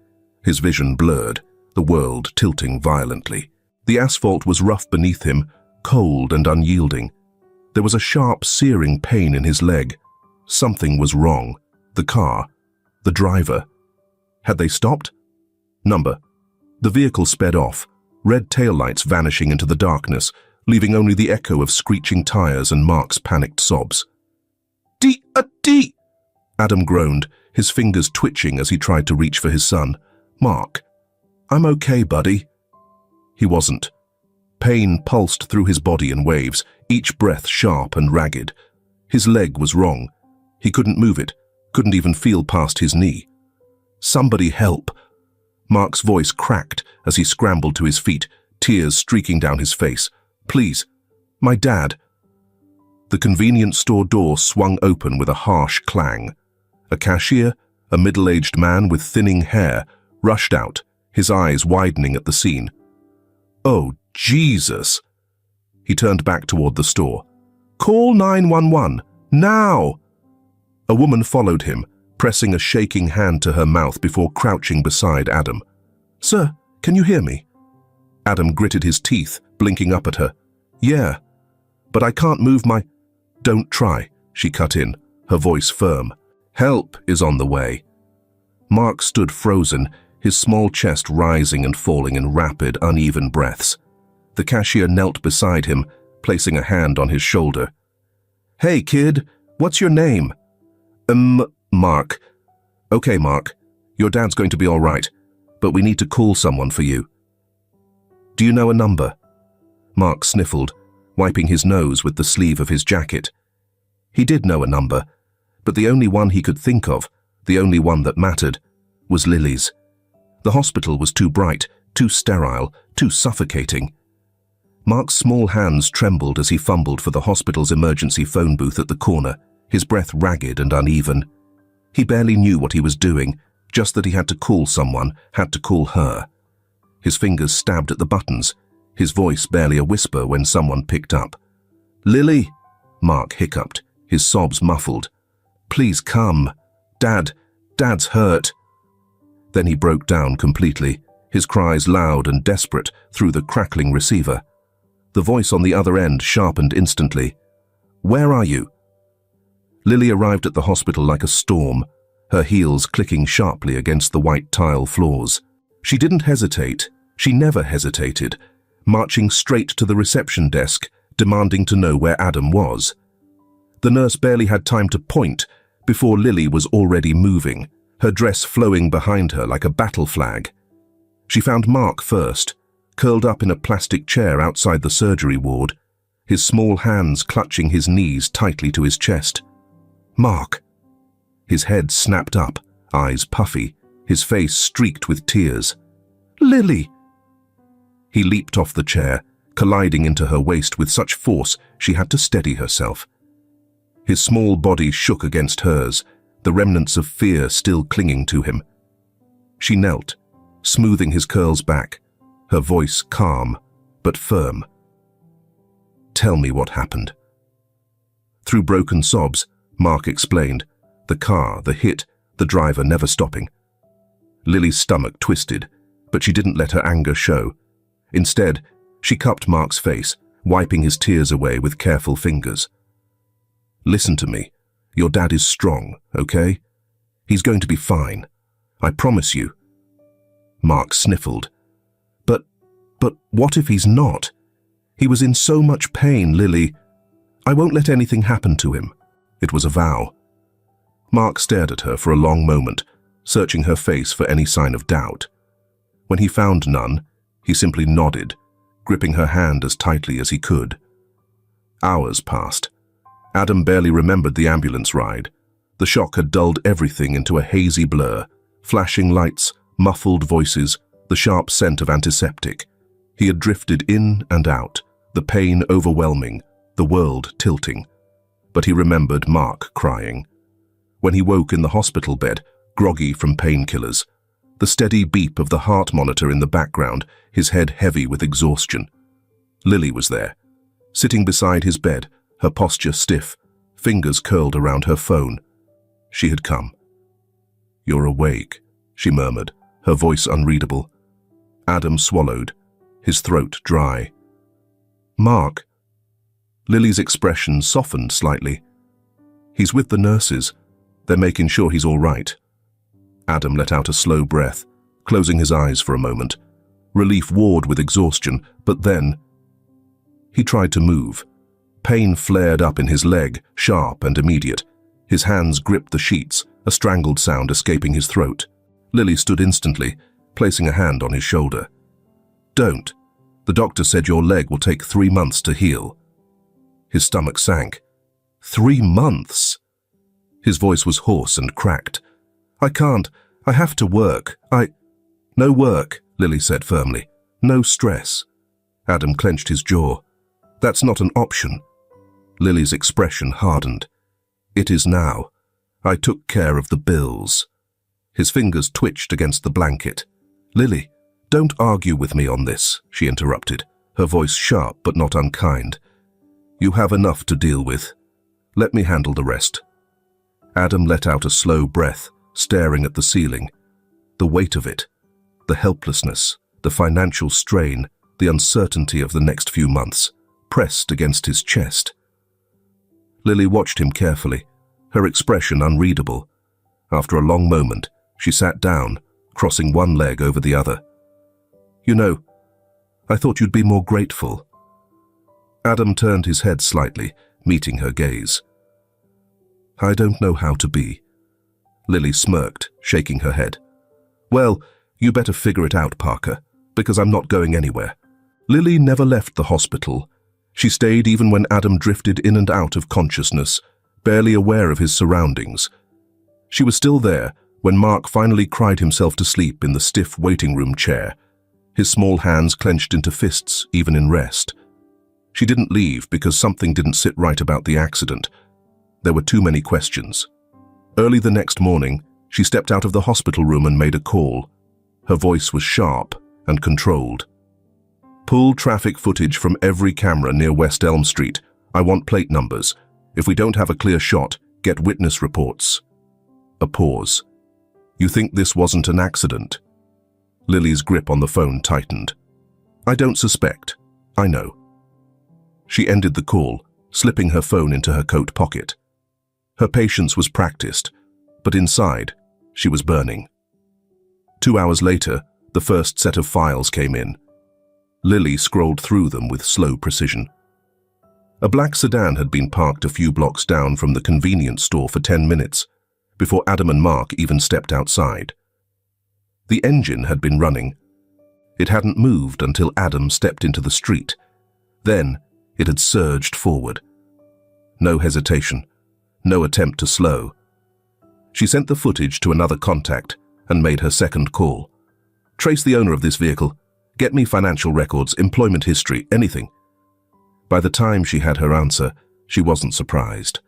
His vision blurred, the world tilting violently. The asphalt was rough beneath him, cold and unyielding. There was a sharp, searing pain in his leg. Something was wrong. The car, the driver. Had they stopped? Number. The vehicle sped off, red taillights vanishing into the darkness, leaving only the echo of screeching tires and Mark's panicked sobs. D! Adam groaned, his fingers twitching as he tried to reach for his son. Mark. I'm okay, buddy. He wasn't. Pain pulsed through his body in waves, each breath sharp and ragged. His leg was wrong. He couldn't move it, couldn't even feel past his knee. "Somebody help!" Mark's voice cracked as he scrambled to his feet, tears streaking down his face. "Please, my dad." The convenience store door swung open with a harsh clang. A cashier, a middle-aged man with thinning hair, rushed out, his eyes widening at the scene. "Oh, Jesus!" He turned back toward the store. "Call 911, now!" A woman followed him, pressing a shaking hand to her mouth before crouching beside Adam. "Sir, can you hear me?" Adam gritted his teeth, blinking up at her. "Yeah, but I can't move my—" "Don't try," she cut in, her voice firm. "Help is on the way." Mark stood frozen, his small chest rising and falling in rapid, uneven breaths. The cashier knelt beside him, placing a hand on his shoulder. "Hey, kid, what's your name?" Mark." "Okay, Mark, your dad's going to be all right, but we need to call someone for you." "Do you know a number?" Mark sniffled, wiping his nose with the sleeve of his jacket. He did know a number, but the only one he could think of, the only one that mattered, was Lily's. The hospital was too bright, too sterile, too suffocating. Mark's small hands trembled as he fumbled for the hospital's emergency phone booth at the corner, his breath ragged and uneven. He barely knew what he was doing, just that he had to call someone, had to call her. His fingers stabbed at the buttons, his voice barely a whisper when someone picked up. "Lily," Mark hiccuped, his sobs muffled. "Please come. Dad's hurt." Then he broke down completely, his cries loud and desperate through the crackling receiver. The voice on the other end sharpened instantly. "Where are you?" Lily arrived at the hospital like a storm, her heels clicking sharply against the white tile floors. She didn't hesitate, she never hesitated, marching straight to the reception desk, demanding to know where Adam was. The nurse barely had time to point before Lily was already moving, her dress flowing behind her like a battle flag. She found Mark first, curled up in a plastic chair outside the surgery ward, his small hands clutching his knees tightly to his chest. "Mark!" His head snapped up, eyes puffy, his face streaked with tears. "Lily!" He leaped off the chair, colliding into her waist with such force she had to steady herself. His small body shook against hers, the remnants of fear still clinging to him. She knelt, smoothing his curls back, her voice calm but firm. "Tell me what happened." Through broken sobs, Mark explained, the car, the hit, the driver never stopping. Lily's stomach twisted, but she didn't let her anger show. Instead, she cupped Mark's face, wiping his tears away with careful fingers. "Listen to me. Your dad is strong, okay? He's going to be fine. I promise you." Mark sniffled. But what if he's not? He was in so much pain, Lily. "I won't let anything happen to him." It was a vow. Mark stared at her for a long moment, searching her face for any sign of doubt. When he found none, he simply nodded, gripping her hand as tightly as he could. Hours passed. Adam barely remembered the ambulance ride. The shock had dulled everything into a hazy blur, flashing lights, muffled voices, the sharp scent of antiseptic. He had drifted in and out, the pain overwhelming, the world tilting. But he remembered Mark crying. When he woke in the hospital bed, groggy from painkillers, the steady beep of the heart monitor in the background, his head heavy with exhaustion. Lily was there, sitting beside his bed, her posture stiff, fingers curled around her phone. She had come. "You're awake," she murmured, her voice unreadable. Adam swallowed, his throat dry. "Mark." Lily's expression softened slightly. "He's with the nurses. They're making sure he's all right." Adam let out a slow breath, closing his eyes for a moment. Relief warred with exhaustion, but then he tried to move. Pain flared up in his leg, sharp and immediate. His hands gripped the sheets, a strangled sound escaping his throat. Lily stood instantly, placing a hand on his shoulder. "Don't. The doctor said your leg will take 3 months to heal. His stomach sank. 3 months? His voice was hoarse and cracked. I can't. I have to work. No work, Lily said firmly. No stress. Adam clenched his jaw. That's not an option. Lily's expression hardened. It is now. I took care of the bills. His fingers twitched against the blanket. Lily, don't argue with me on this, she interrupted, her voice sharp but not unkind. You have enough to deal with. Let me handle the rest. Adam let out a slow breath, staring at the ceiling. The weight of it, the helplessness, the financial strain, the uncertainty of the next few months, pressed against his chest. Lily watched him carefully, her expression unreadable. After a long moment, she sat down, crossing one leg over the other. You know, I thought you'd be more grateful. Adam turned his head slightly, meeting her gaze. I don't know how to be. Lily smirked, shaking her head. Well, you better figure it out, Parker, because I'm not going anywhere. Lily never left the hospital. She stayed even when Adam drifted in and out of consciousness, barely aware of his surroundings. She was still there when Mark finally cried himself to sleep in the stiff waiting room chair, his small hands clenched into fists even in rest. She didn't leave because something didn't sit right about the accident. There were too many questions. Early the next morning, she stepped out of the hospital room and made a call. Her voice was sharp and controlled. Pull traffic footage from every camera near West Elm Street. I want plate numbers. If we don't have a clear shot, get witness reports. A pause. You think this wasn't an accident? Lily's grip on the phone tightened. I don't suspect. I know. She ended the call, slipping her phone into her coat pocket. Her patience was practiced, but inside, she was burning. 2 hours later, the first set of files came in. Lily scrolled through them with slow precision. A black sedan had been parked a few blocks down from the convenience store for 10 minutes, before Adam and Mark even stepped outside. The engine had been running. It hadn't moved until Adam stepped into the street. Then, it had surged forward. No hesitation, no attempt to slow. She sent the footage to another contact and made her second call. Trace the owner of this vehicle. Get me financial records, employment history, anything. By the time she had her answer, she wasn't surprised.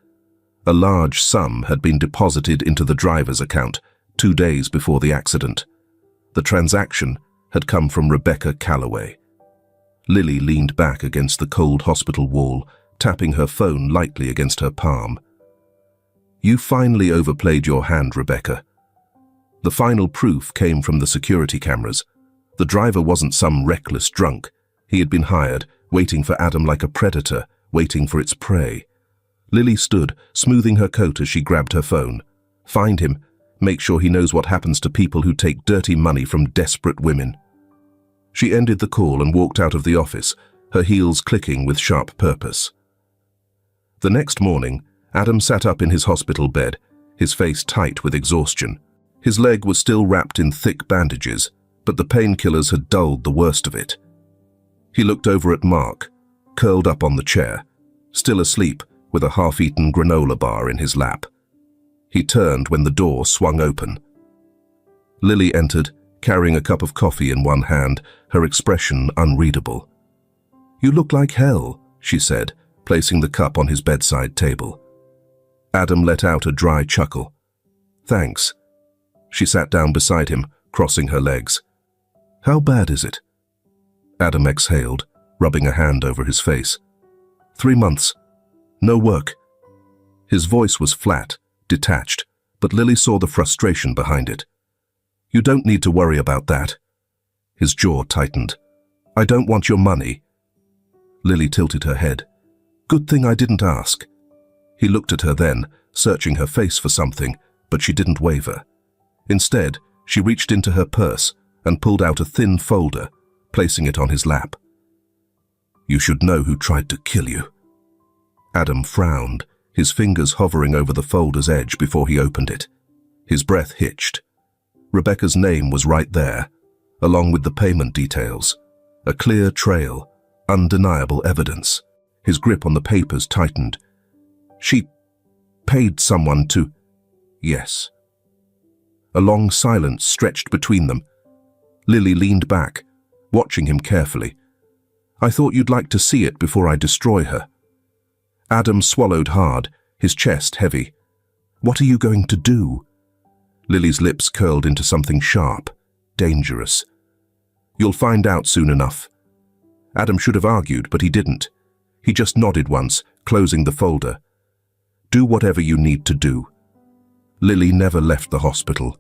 A large sum had been deposited into the driver's account 2 days before the accident. The transaction had come from Rebecca Calloway. Lily leaned back against the cold hospital wall, tapping her phone lightly against her palm. You finally overplayed your hand, Rebecca. The final proof came from the security cameras. The driver wasn't some reckless drunk. He had been hired, waiting for Adam like a predator, waiting for its prey. Lily stood, smoothing her coat as she grabbed her phone. Find him. Make sure he knows what happens to people who take dirty money from desperate women. She ended the call and walked out of the office, her heels clicking with sharp purpose. The next morning, Adam sat up in his hospital bed, his face tight with exhaustion. His leg was still wrapped in thick bandages, but the painkillers had dulled the worst of it. He looked over at Mark, curled up on the chair, still asleep with a half-eaten granola bar in his lap. He turned when the door swung open. Lily entered, carrying a cup of coffee in one hand, her expression unreadable. You look like hell, she said, placing the cup on his bedside table. Adam let out a dry chuckle. Thanks. She sat down beside him, crossing her legs. How bad is it? Adam exhaled, rubbing a hand over his face. 3 months. No work. His voice was flat, detached, but Lily saw the frustration behind it. You don't need to worry about that. His jaw tightened. I don't want your money. Lily tilted her head. Good thing I didn't ask. He looked at her then, searching her face for something, but she didn't waver. Instead, she reached into her purse and pulled out a thin folder, placing it on his lap. You should know who tried to kill you. Adam frowned, his fingers hovering over the folder's edge before he opened it. His breath hitched. Rebecca's name was right there, along with the payment details. A clear trail, undeniable evidence. His grip on the papers tightened. She paid someone to... Yes. A long silence stretched between them. Lily leaned back, watching him carefully. I thought you'd like to see it before I destroy her. Adam swallowed hard, his chest heavy. What are you going to do? Lily's lips curled into something sharp, dangerous. You'll find out soon enough. Adam should have argued, but he didn't. He just nodded once, closing the folder. Do whatever you need to do. Lily never left the hospital.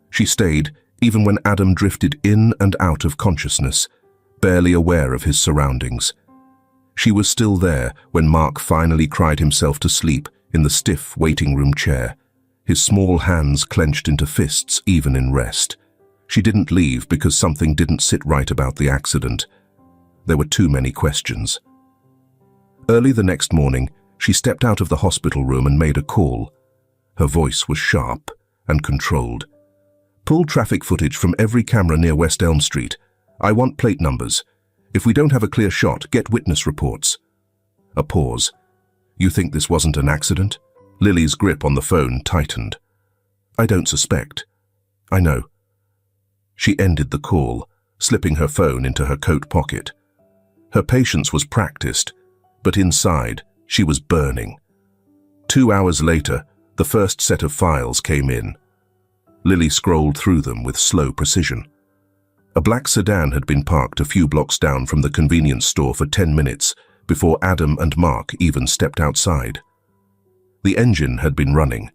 She stayed, even when Adam drifted in and out of consciousness, barely aware of his surroundings. She was still there when Mark finally cried himself to sleep in the stiff waiting room chair, his small hands clenched into fists even in rest. She didn't leave because something didn't sit right about the accident. There were too many questions. Early the next morning, she stepped out of the hospital room and made a call. Her voice was sharp and controlled. Pull traffic footage from every camera near West Elm Street. I want plate numbers. If we don't have a clear shot, get witness reports. A pause. You think this wasn't an accident? Lily's grip on the phone tightened. I don't suspect. I know. She ended the call, slipping her phone into her coat pocket. Her patience was practiced, but inside, she was burning. 2 hours later, the first set of files came in. Lily scrolled through them with slow precision. A black sedan had been parked a few blocks down from the convenience store for 10 minutes before Adam and Mark even stepped outside. The engine had been running.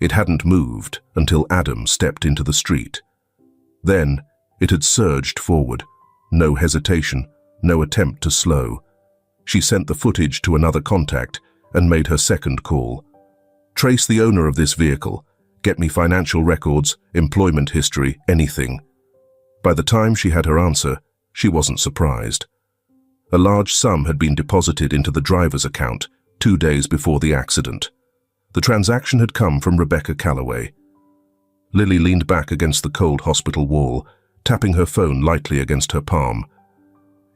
It hadn't moved until Adam stepped into the street. Then, it had surged forward. No hesitation, no attempt to slow. She sent the footage to another contact and made her second call. Trace the owner of this vehicle. Get me financial records, employment history, anything. By the time she had her answer, she wasn't surprised. A large sum had been deposited into the driver's account 2 days before the accident. The transaction had come from Rebecca Calloway. Lily leaned back against the cold hospital wall, tapping her phone lightly against her palm.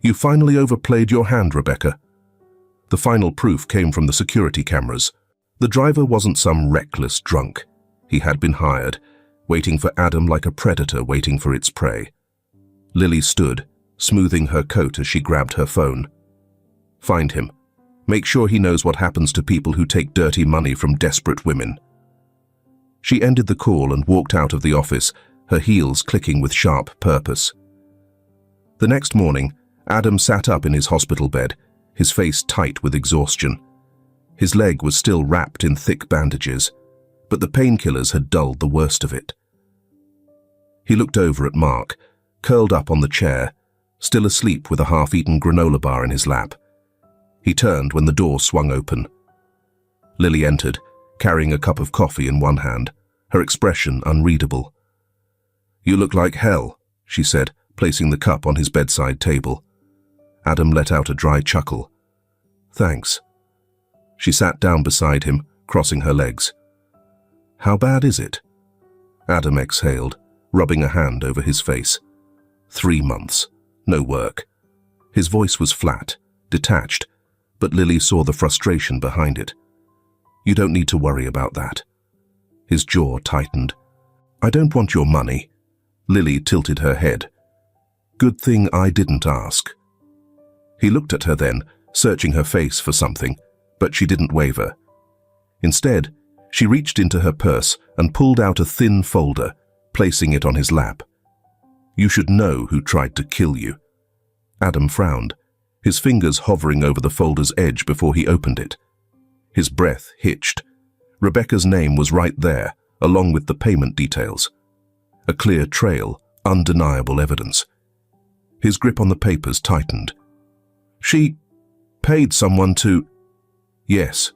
You finally overplayed your hand, Rebecca. The final proof came from the security cameras. The driver wasn't some reckless drunk. He had been hired, waiting for Adam like a predator waiting for its prey. Lily stood, smoothing her coat as she grabbed her phone. Find him. Make sure he knows what happens to people who take dirty money from desperate women. She ended the call and walked out of the office, her heels clicking with sharp purpose. The next morning, Adam sat up in his hospital bed, his face tight with exhaustion. His leg was still wrapped in thick bandages, but the painkillers had dulled the worst of it. He looked over at Mark, curled up on the chair, still asleep with a half-eaten granola bar in his lap. He turned when the door swung open. Lily entered, carrying a cup of coffee in one hand, her expression unreadable. You look like hell, she said, placing the cup on his bedside table. Adam let out a dry chuckle. Thanks. She sat down beside him, crossing her legs. How bad is it? Adam exhaled, rubbing a hand over his face. 3 months. No work. His voice was flat, detached, but Lily saw the frustration behind it. You don't need to worry about that. His jaw tightened. I don't want your money. Lily tilted her head. Good thing I didn't ask. He looked at her then, searching her face for something, but she didn't waver. Instead, she reached into her purse and pulled out a thin folder, placing it on his lap. You should know who tried to kill you. Adam frowned, his fingers hovering over the folder's edge before he opened it. His breath hitched. Rebecca's name was right there, along with the payment details. A clear trail, undeniable evidence. His grip on the papers tightened. She paid someone to... Yes.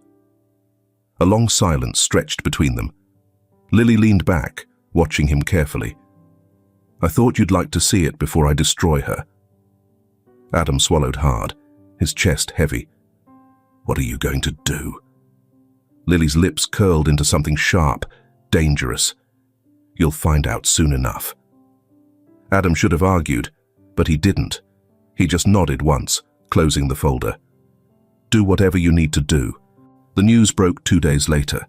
A long silence stretched between them. Lily leaned back, watching him carefully. I thought you'd like to see it before I destroy her. Adam swallowed hard, his chest heavy. What are you going to do? Lily's lips curled into something sharp, dangerous. You'll find out soon enough. Adam should have argued, but he didn't. He just nodded once, closing the folder. Do whatever you need to do. The news broke 2 days later.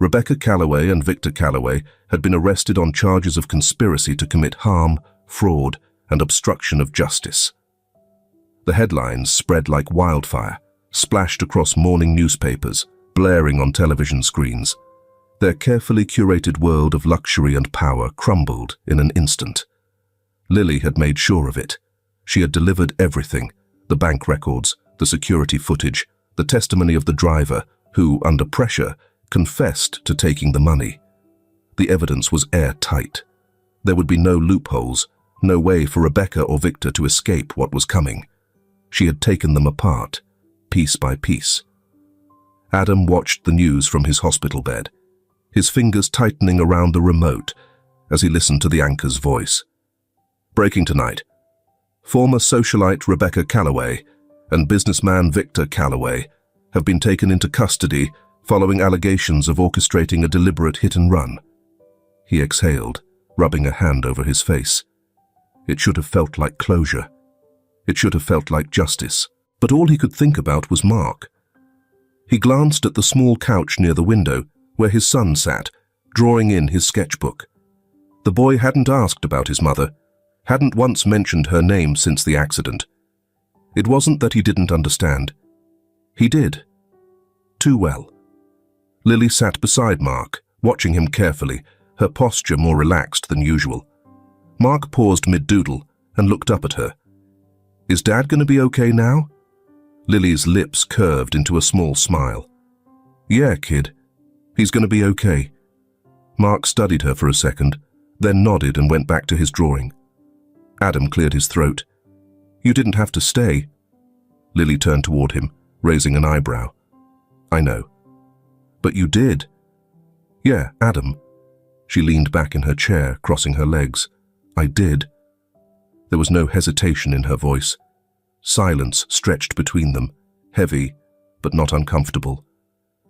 Rebecca Calloway and Victor Calloway had been arrested on charges of conspiracy to commit harm, fraud, and obstruction of justice. The headlines spread like wildfire, splashed across morning newspapers, blaring on television screens. Their carefully curated world of luxury and power crumbled in an instant. Lily had made sure of it. She had delivered everything: the bank records, the security footage, the testimony of the driver, who, under pressure, confessed to taking the money. The evidence was airtight. There would be no loopholes, no way for Rebecca or Victor to escape what was coming. She had taken them apart, piece by piece. Adam watched the news from his hospital bed, his fingers tightening around the remote as he listened to the anchor's voice. Breaking tonight. Former socialite Rebecca Calloway and businessman Victor Calloway have been taken into custody following allegations of orchestrating a deliberate hit-and-run. He exhaled, rubbing a hand over his face. It should have felt like closure. It should have felt like justice. But all he could think about was Mark. He glanced at the small couch near the window where his son sat, drawing in his sketchbook. The boy hadn't asked about his mother, hadn't once mentioned her name since the accident. It wasn't that he didn't understand. He did. Too well. Lily sat beside Mark, watching him carefully, her posture more relaxed than usual. Mark paused mid-doodle and looked up at her. Is Dad going to be okay now? Lily's lips curved into a small smile. Yeah, kid. He's going to be okay. Mark studied her for a second, then nodded and went back to his drawing. Adam cleared his throat. You didn't have to stay. Lily turned toward him, raising an eyebrow. I know. But you did. Yeah, Adam. She leaned back in her chair, crossing her legs. I did. There was no hesitation in her voice. Silence stretched between them, heavy, but not uncomfortable.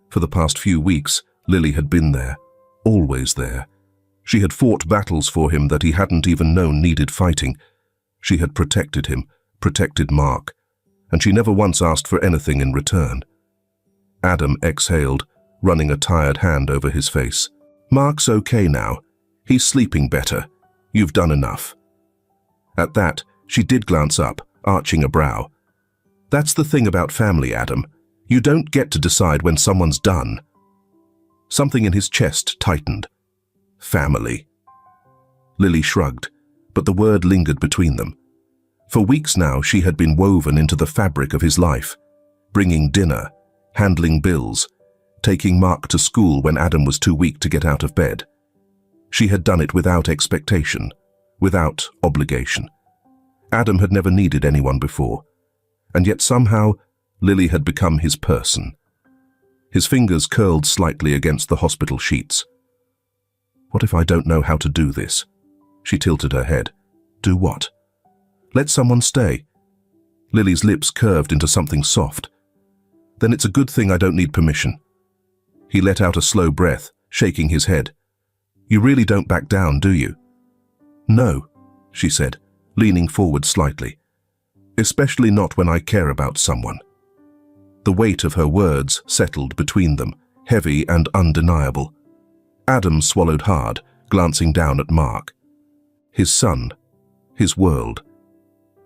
For the past few weeks, Lily had been there, always there. She had fought battles for him that he hadn't even known needed fighting. She had protected him, protected Mark, and she never once asked for anything in return. Adam exhaled, running a tired hand over his face. Mark's okay now. He's sleeping better. You've done enough. At that, she did glance up, arching a brow. That's the thing about family, Adam. You don't get to decide when someone's done. Something in his chest tightened. Family. Lily shrugged, but the word lingered between them. For weeks now, she had been woven into the fabric of his life, bringing dinner, handling bills, taking Mark to school when Adam was too weak to get out of bed. She had done it without expectation, without obligation. Adam had never needed anyone before, and yet somehow Lily had become his person. His fingers curled slightly against the hospital sheets. What if I don't know how to do this? She tilted her head. Do what? Let someone stay. Lily's lips curved into something soft. Then it's a good thing I don't need permission. He let out a slow breath, shaking his head. You really don't back down, do you? No, she said, leaning forward slightly. Especially not when I care about someone. The weight of her words settled between them, heavy and undeniable. Adam swallowed hard, glancing down at Mark. His son, his world.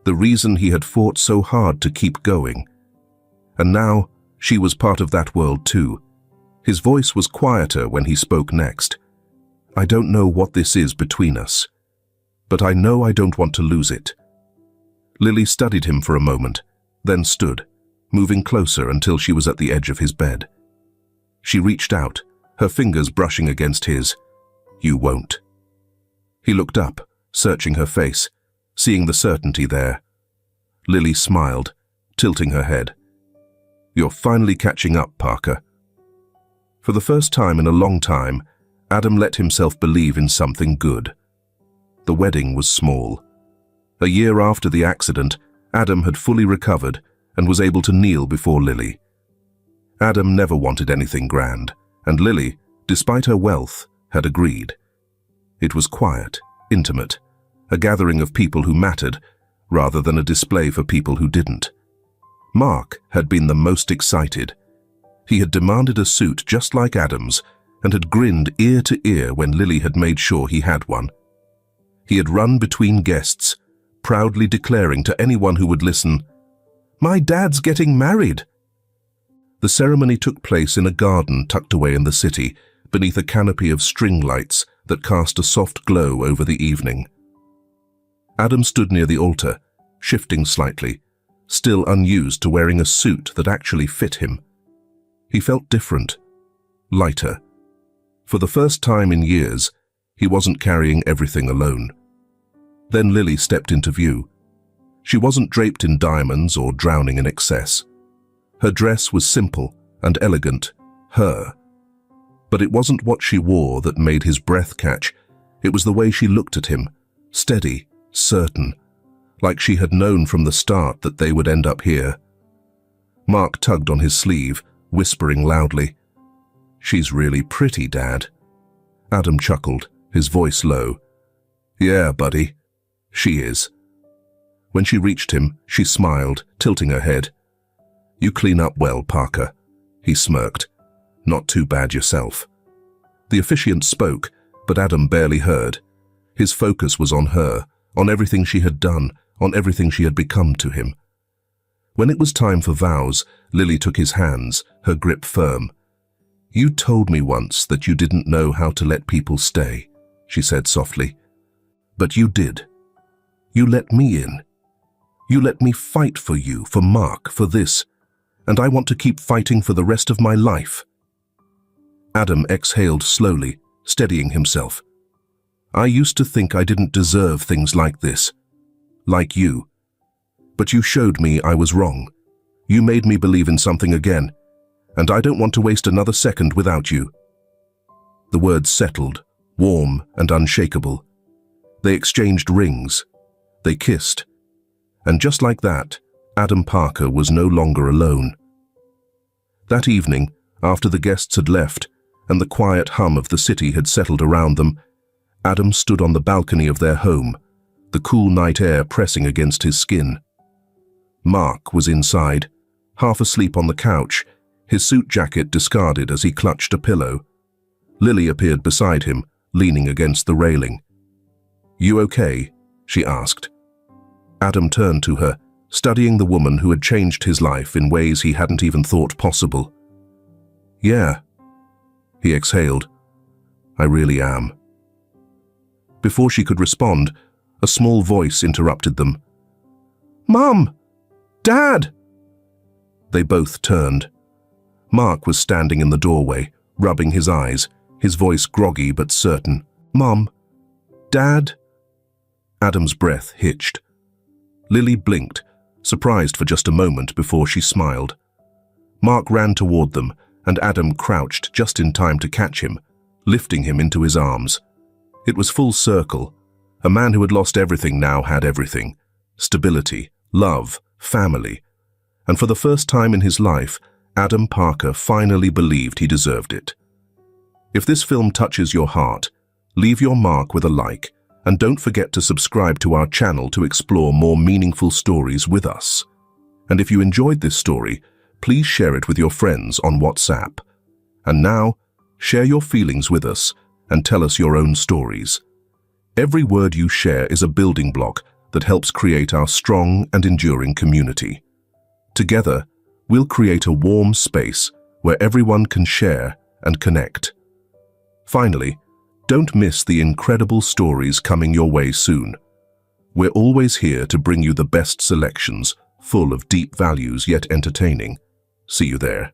The reason he had fought so hard to keep going. And now she was part of that world too. His voice was quieter when he spoke next. I don't know what this is between us, but I know I don't want to lose it. Lily studied him for a moment, then stood, moving closer until she was at the edge of his bed. She reached out, her fingers brushing against his. You won't. He looked up, searching her face, seeing the certainty there. Lily smiled, tilting her head. You're finally catching up, Parker. For the first time in a long time, Adam let himself believe in something good. The wedding was small. A year after the accident, Adam had fully recovered and was able to kneel before Lily. Adam never wanted anything grand, and Lily, despite her wealth, had agreed. It was quiet, intimate, a gathering of people who mattered, rather than a display for people who didn't. Mark had been the most excited. He had demanded a suit just like Adam's and had grinned ear to ear when Lily had made sure he had one. He had run between guests, proudly declaring to anyone who would listen, "My dad's getting married." The ceremony took place in a garden tucked away in the city, beneath a canopy of string lights that cast a soft glow over the evening. Adam stood near the altar, shifting slightly, still unused to wearing a suit that actually fit him. He felt different, lighter. For the first time in years, he wasn't carrying everything alone. Then Lily stepped into view. She wasn't draped in diamonds or drowning in excess. Her dress was simple and elegant, her. But it wasn't what she wore that made his breath catch. It was the way she looked at him, steady, certain, like she had known from the start that they would end up here. Mark tugged on his sleeve, whispering loudly, "She's really pretty, Dad." Adam chuckled, his voice low. "Yeah, buddy, she is." When she reached him, she smiled, tilting her head. "You clean up well, Parker." He smirked. "Not too bad yourself." The officiant spoke, but Adam barely heard. His focus was on her, on everything she had done, on everything she had become to him. When it was time for vows, Lily took his hands, her grip firm. "You told me once that you didn't know how to let people stay," she said softly. "But you did. You let me in. You let me fight for you, for Mark, for this, and I want to keep fighting for the rest of my life." Adam exhaled slowly, steadying himself. "I used to think I didn't deserve things like this, like you. But you showed me I was wrong. You made me believe in something again, and I don't want to waste another second without you." The words settled, warm and unshakable. They exchanged rings. They kissed. And just like that, Adam Parker was no longer alone. That evening, after the guests had left and the quiet hum of the city had settled around them, Adam stood on the balcony of their home, the cool night air pressing against his skin. Mark was inside, half asleep on the couch, his suit jacket discarded as he clutched a pillow. Lily appeared beside him, leaning against the railing. "You okay?" she asked. Adam turned to her, studying the woman who had changed his life in ways he hadn't even thought possible. "Yeah," he exhaled. "I really am." Before she could respond, a small voice interrupted them. "Mom! Dad!" They both turned. Mark was standing in the doorway, rubbing his eyes, his voice groggy but certain. "Mom! Dad!" Adam's breath hitched. Lily blinked, surprised for just a moment before she smiled. Mark ran toward them, and Adam crouched just in time to catch him, lifting him into his arms. It was full circle. A man who had lost everything now had everything. Stability, love, family. And for the first time in his life, Adam Parker finally believed he deserved it. If this film touches your heart, leave your mark with a like, and don't forget to subscribe to our channel to explore more meaningful stories with us. And if you enjoyed this story, please share it with your friends on WhatsApp. And now, share your feelings with us and tell us your own stories. Every word you share is a building block that helps create our strong and enduring community. Together, we'll create a warm space where everyone can share and connect. Finally, don't miss the incredible stories coming your way soon. We're always here to bring you the best selections, full of deep values yet entertaining. See you there.